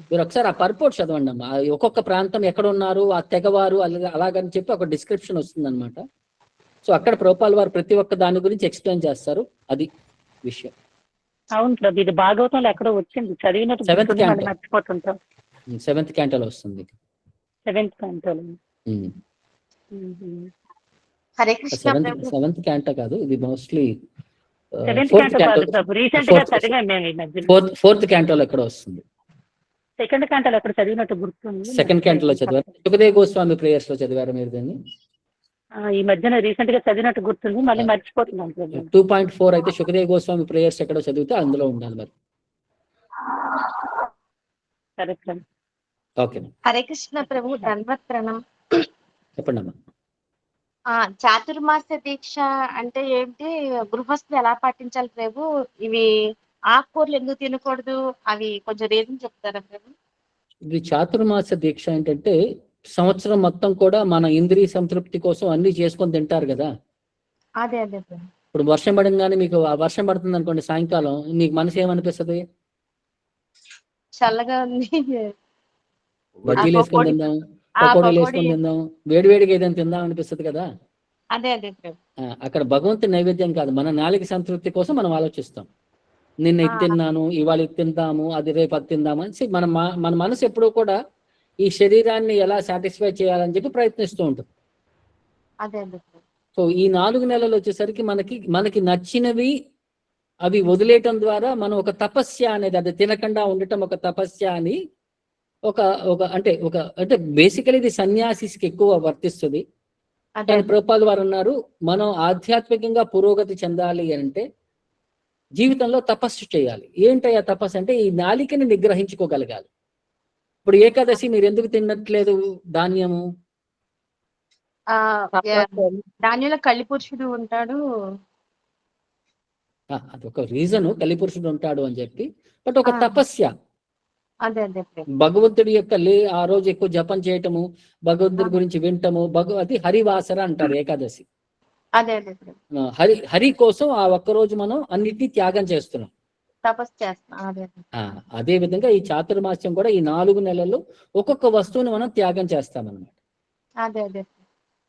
మీరు ఒకసారి ఆ పర్పోర్ట్ చదవండి అమ్మా. ఒక్కొక్క ప్రాంతం ఎక్కడ ఉన్నారు, ఆ తెగవారు అలాగని చెప్పి ఒక డిస్క్రిప్షన్ వస్తుంది అనమాట. సో అక్కడ ప్రభుపాల్ వారు ప్రతి ఒక్క దాని గురించి ఎక్స్ప్లెయిన్ చేస్తారు. అది విషయం. అవును ప్రభు, ఇది భాగవతంలో ఎక్కడో వచ్చింది, చదివినట్టు 7th క్యాంటోలో వస్తుంది. 7th క్యాంటోలో. Hare Krishna. 7th canto కాదు, ఇది మోస్ట్లీ 4th క్యాంటోలో ఎక్కడ వస్తుంది. 2nd క్యాంటోలో ఎక్కడ చదివినట్టు గుర్తుంది. 2nd క్యాంటోలో చదివారు. సుఖదేవ్ గోస్వామి ప్రేయర్స్ లో చదివారు మీరు దాన్ని? ఈ మధ్యన రీసెంట్ గా చదివినట్టు గుర్తుంది, మళ్ళీ మర్చిపోతున్నాను. 2.4 అయితే సుఖదేవ్ గోస్వామి ప్రేయర్స్ ఎక్కడో చదివితే అందులో ఉండాలి మరి. సరే సార్. ఓకే. హరే కృష్ణ ప్రభు, ధన్వత్ ప్రణం. చెప్పండి అమ్మా. చాతుర్మాస దీక్ష అంటే ఏంటి, గృహస్థులు ఎలా పాటించాలి ప్రభు? ఇవి ఆకుకూరలు ఎందుకు తినకూడదు, అవి కొంచెం రీజన్ చెప్తారా ప్రభు? ఇది చాతుర్మాస దీక్ష ఏంటంటే సంవత్సరం మొత్తం కూడా మన ఇంద్రియ సంతృప్తి కోసం అన్ని చేసుకొని తింటారు కదా. అదే ఇప్పుడు వర్షం పడంగానే మీకు వర్షం పడుతుంది అనుకోండి, సాయంకాలం మీకు మనసు ఏమనిపిస్తుంది? చల్లగా ఉంది, బజ్జీలు వేసుకొని తిందాం, పకోడీలు వేసుకొని తిందాం, వేడివేడిగా ఏదైనా తిందాం అనిపిస్తుంది కదా. అదే అక్కడ భగవంతుని నైవేద్యం కాదు, మన నాలుక సంతృప్తి కోసం మనం ఆలోచిస్తాం. నిన్న ఇది తిన్నాను, ఇవాళ ఇది తిందాము, అది రేపు అది తిందాము అని మన మనసు ఎప్పుడూ కూడా ఈ శరీరాన్ని ఎలా సాటిస్ఫై చేయాలని చెప్పి ప్రయత్నిస్తూ ఉంటుంది. సో ఈ 4 నెలలు వచ్చేసరికి మనకి నచ్చినవి అవి వదిలేయటం ద్వారా మనం ఒక తపస్య అనేది, అది తినకుండా ఉండటం ఒక తపస్య అని అంటే బేసికలీ ఇది సన్యాసికి ఎక్కువ వర్తిస్తుంది. కానీ ప్రభుపాల్ వారు అన్నారు, మనం ఆధ్యాత్మికంగా పురోగతి చెందాలి అంటే జీవితంలో తపస్సు చేయాలి. ఏంటయ్యా తపస్సు అంటే ఈ నాలికని నిగ్రహించుకోగలగాలి. ఇప్పుడు ఏకాదశి మీరు ఎందుకు తినట్లేదు ధాన్యము? ధాన్యంలో కలిపురుషుడు ఉంటాడు, అదొక రీజన్, కలిపురుషుడు ఉంటాడు అని చెప్పి. బట్ ఒక తపస్య, భగవంతుడి యొక్క ఆ రోజు ఎక్కువ జపం చేయటము, భగవంతుడి గురించి వింటము, అది హరివాసర అంటారు ఏకాదశి. అదే అదే ప్రభు. హరి కోసం ఆ ఒక్కరోజు మనం అన్నిటినీ త్యాగం చేస్తున్నాం. తపస్సు చేస్తాం. అదే అదే. అదే విధంగా ఈ చాతుర్మాస్యం కూడా ఈ 4 నెలల్లో ఒక్కొక్క వస్తువుని మనం త్యాగం చేస్తాం అన్నమాట. అదే అదే.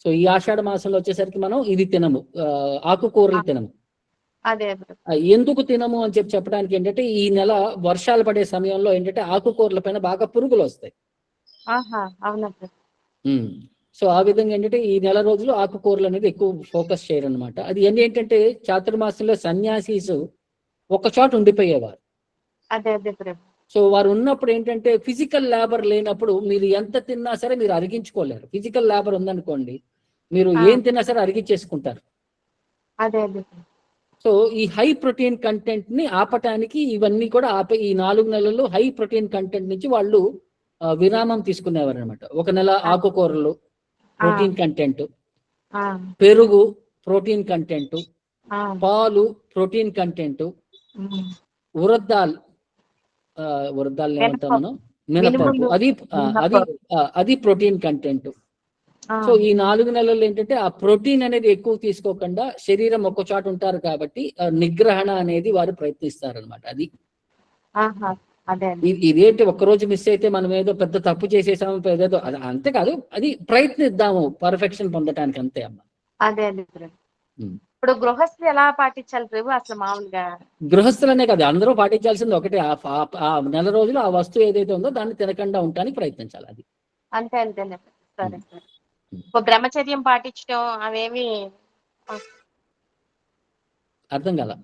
సో ఈ ఆషాఢ మాసంలో వచ్చేసరికి మనం ఇది తినము, ఆకుకూరలు తినము. అదే అదే. ఎందుకు తినము అని చెప్పడానికి ఏంటంటే ఈ నెల వర్షాలు పడే సమయంలో ఏంటంటే ఆకుకూరల పైన బాగా పురుగులు వస్తాయి. ఆహా, అవునా ప్రభు. సో ఆ విధంగా ఏంటంటే ఈ నెల రోజులు ఆకుకూరలు అనేది ఎక్కువ ఫోకస్ చేయరు అనమాట. అది ఏంటంటే చాతుర్మాసంలో సన్యాసీస్ ఒక చోట ఉండిపోయేవారు. అదే అదే ప్రభు. సో వారు ఉన్నప్పుడు ఏంటంటే ఫిజికల్ లేబర్ లేనప్పుడు మీరు ఎంత తిన్నా సరే మీరు అరిగించుకోలేరు. ఫిజికల్ లేబర్ ఉందనుకోండి, మీరు ఏం తిన్నా సరే అరిగించేసుకుంటారు. అదే అదే. సో ఈ హై ప్రోటీన్ కంటెంట్ ని ఆపటానికి ఇవన్నీ కూడా ఈ 4 నెలల్లో హై ప్రోటీన్ కంటెంట్ నుంచి వాళ్ళు విరామం తీసుకునేవారు అనమాట. ఒక నెల ఆకుకూరలు ప్రోటీన్ కంటెంట్, పెరుగు ప్రోటీన్ కంటెంట్, పాలు ప్రోటీన్ కంటెంట్, ఉరద్దాలు ఏమంటాం మనం, మినపప్పు, అది ప్రోటీన్ కంటెంట్. సో ఈ 4 నెలల్లో ఏంటంటే ఆ ప్రోటీన్ అనేది ఎక్కువ తీసుకోకుండా శరీరం ఒక్క చోట ఉంటారు కాబట్టి నిగ్రహణ అనేది వారు ప్రయత్నిస్తారనమాట. అది ఇదేంటి ఒక్కరోజు మిస్ అయితే మనం ఏదో పెద్ద తప్పు చేసేసాము ఏదో అంతే కాదు, అది ప్రయత్నిద్దాము పర్ఫెక్షన్ పొందటానికి, అంతే అమ్మ. అదే అదే. ఇప్పుడు గృహస్థులు ఎలా పాటించాలి ప్రభు అసలు మామూలుగా? గృహస్థులనే కాదు, అందరూ పాటించాల్సింది ఒకటే, ఆ నెల రోజులు ఆ వస్తువు ఏదైతే ఉందో దాన్ని తినకుండా ఉండటానికి ప్రయత్నించాలి. అది అంతే అంతేనే. సరే సరే. బ్రహ్మచర్యం పాటించడం అవేమి అర్థం కదా?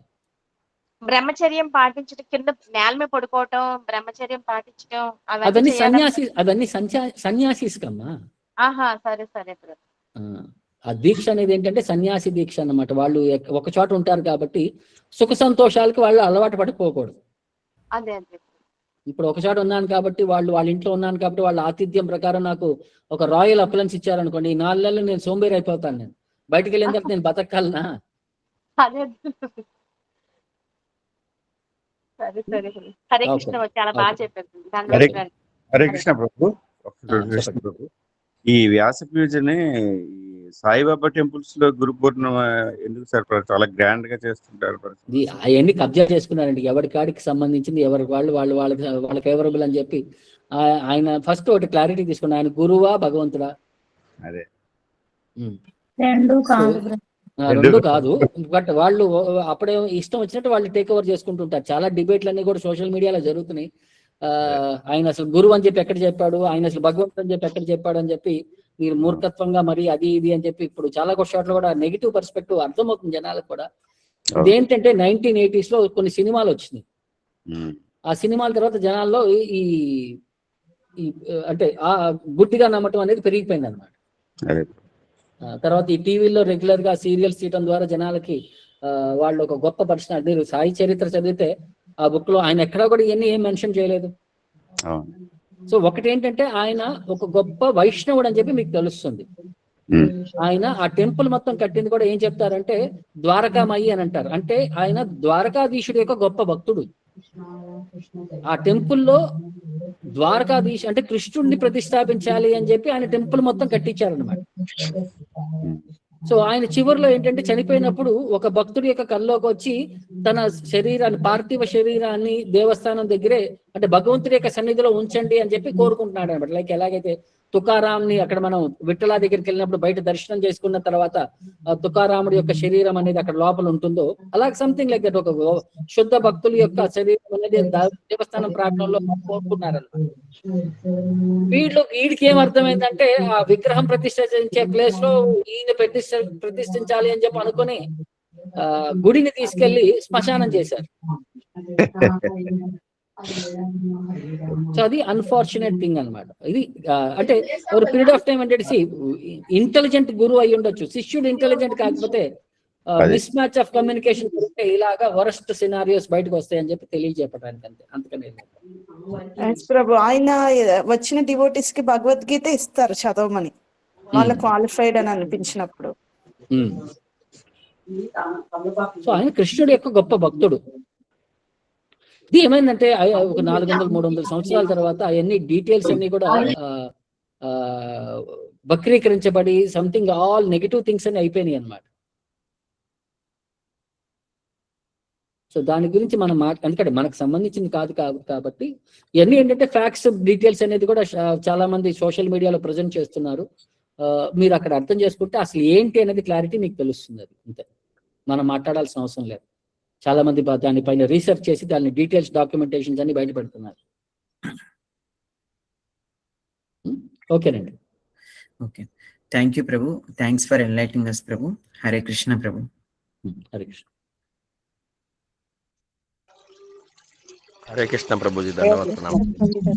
బ్రహ్మచర్యం పాటించడం, కింద నేల మీద పడుకోవటం, బ్రహ్మచర్యం పాటించడం అవన్నీ సన్యాసికమ్మా. ఆహా, సరే సరే. ఆ దీక్ష అనేది ఏంటంటే సన్యాసి దీక్ష అన్నమాట. వాళ్ళు ఒక చోట ఉంటారు కాబట్టి సుఖ సంతోషాలకు వాళ్ళు అలవాటు పడిపోకూడదు. అదే అదే. ఇప్పుడు ఒక చోట ఉన్నాను కాబట్టి వాళ్ళ ఇంట్లో ఉన్నాను కాబట్టి వాళ్ళ ఆతిథ్యం ప్రకారం నాకు ఒక రాయల్ అప్లయన్స్ ఇచ్చారనుకోండి, ఈ 4 నెలలు నేను సోంబేరి అయిపోతాను. నేను బయటికి వెళ్ళిన తర్వాత నేను బతకాలనా? అదే. సరే సరే. హరే కృష్ణ, చాలా బాగా చెప్పారు. హరే కృష్ణ ప్రభు. ఈ వ్యాస పూజని సాయిబాబా టెంపుల్స్ లో గురు పూర్ణిమ ఎందుకు సార్ చాలా గ్రాండ్ గా చేస్తుంటారు? అవన్నీ కబ్జా చేసుకున్నారండి. ఎవరి కాడికి సంబంధించింది ఎవరికి వాళ్ళ ఫేవరబుల్ అని చెప్పి ఆయన ఫస్ట్ ఒకటి క్లారిటీ తీసుకున్నారు. ఆయన గురువా భగవంతుడా? అదే రెండు కాదు. బట్ వాళ్ళు అప్పుడే ఇష్టం వచ్చినట్టు వాళ్ళు టేక్ ఓవర్ చేసుకుంటుంటారు. చాలా డిబేట్లు అన్ని కూడా సోషల్ మీడియాలో జరుగుతున్నాయి. ఆయన అసలు గురువు అని చెప్పి ఎక్కడ చెప్పాడు, ఆయన అసలు భగవంతుడు అని చెప్పి ఎక్కడ చెప్పాడు అని చెప్పి మీరు మూర్ఖత్వంగా మరి అది ఇది అని చెప్పి ఇప్పుడు చాలా చోట్ల కూడా నెగిటివ్ పర్స్పెక్టివ్ అర్థమవుతుంది జనాలకు కూడా. ఇదేంటంటే 1980s లో కొన్ని సినిమాలు వచ్చినాయి. ఆ సినిమాల తర్వాత జనాల్లో ఈ అంటే ఆ గుడ్డిగా నమ్మటం అనేది పెరిగిపోయింది అనమాట. తర్వాత ఈ టీవీలో రెగ్యులర్ గా సీరియల్స్ తీయడం ద్వారా జనాలకి వాళ్ళు ఒక గొప్ప పర్సనాలిటీ. మీరు సాయి చరిత్ర చదివితే ఆ బుక్ లో ఆయన ఎక్కడా కూడా ఇవన్నీ ఏం మెన్షన్ చేయలేదు. సో ఒకటి ఏంటంటే ఆయన ఒక గొప్ప వైష్ణవుడు అని చెప్పి మీకు తెలుస్తుంది. ఆయన ఆ టెంపుల్ మొత్తం కట్టింది కూడా ఏం చెప్తారంటే ద్వారకామయ్యి అని అంటారు. అంటే ఆయన ద్వారకాధీశుడు యొక్క గొప్ప భక్తుడు. ఆ టెంపుల్లో ద్వారకాధీశ అంటే కృష్ణుడిని ప్రతిష్టాపించాలి అని చెప్పి ఆయన టెంపుల్ మొత్తం కట్టించారనమాట. సో ఆయన చివరిలో ఏంటంటే చనిపోయినప్పుడు ఒక భక్తుడి యొక్క కల్లోకి వచ్చి తన శరీరాన్ని, పార్థివ శరీరాన్ని దేవస్థానం దగ్గరే అంటే భగవంతుడి యొక్క సన్నిధిలో ఉంచండి అని చెప్పి కోరుకుంటున్నాడు అనమాట. లైక్ ఎలాగైతే తుకారాంని అక్కడ మనం విఠలా దగ్గరికి వెళ్ళినప్పుడు బయట దర్శనం చేసుకున్న తర్వాత తుకారాముడి యొక్క శరీరం అనేది అక్కడ లోపల ఉంటుందో, అలాగే సంథింగ్ లైక్ దట్ ఒక శుద్ధ భక్తుల యొక్క శరీరం అనేది దేవస్థానం ప్రాంగణంలో కోరుకున్నారన్నమాట. వీడికి ఏం అర్థమైందంటే ఆ విగ్రహం ప్రతిష్ఠించే ప్లేస్ లో ఈయన ప్రతిష్ఠించాలి అని చెప్పి అనుకుని గుడిని తీసుకెళ్లి శ్మశానం చేశారు. సో అది అన్ఫార్చునేట్ థింగ్ అనమాట. ఇది అంటే ఒక పీరియడ్ ఆఫ్ టైం అంటే ఇంటెలిజెంట్ గురువు అయి ఉండొచ్చు, శిష్యుడు ఇంటెలిజెంట్ కాకపోతే మిస్ మ్యాచ్ ఆఫ్ కమ్యూనికేషన్ ఉంటే ఇలాగా వరస్ట్ సినారియోస్ బయటకు వస్తాయని చెప్పి తెలియజెప్పడానికి అంతే, అంతకనే. ప్రభు ఆయన వచ్చిన డివోటీస్ కి భగవద్గీత ఇస్తారు చదవమని, వాళ్ళ క్వాలిఫైడ్ అని అనిపించినప్పుడు. సో ఆయన కృష్ణుడు యొక్క గొప్ప భక్తుడు. ఇది ఏమైందంటే ఒక 400-300 సంవత్సరాల తర్వాత అవన్నీ డీటెయిల్స్ అన్ని కూడా వక్రీకరించబడి సంథింగ్ ఆల్ నెగిటివ్ థింగ్స్ అని అయిపోయినాయి అనమాట. సో దాని గురించి మనం ఎందుకంటే మనకు సంబంధించింది కాదు కాబట్టి ఇవన్నీ ఏంటంటే ఫ్యాక్ట్స్ డీటెయిల్స్ అనేది కూడా చాలా మంది సోషల్ మీడియాలో ప్రజెంట్ చేస్తున్నారు. మీరు అక్కడ అర్థం చేసుకుంటే అసలు ఏంటి అనేది క్లారిటీ మీకు తెలుస్తుంది. అది అంతే, మనం మాట్లాడాల్సిన అవసరం లేదు. చాలా మంది దానిపైన రీసెర్చ్ చేసి దాని డీటెయిల్స్ డాక్యుమెంటేషన్స్ అన్ని బయటపెడుతున్నారు. ఓకేనండి. Okay, thank you Prabhu. Thanks for enlightening us Prabhu. Hare Krishna Prabhu. Hare Krishna. Hare Krishna Prabhuji, ధన్యవాదాలు.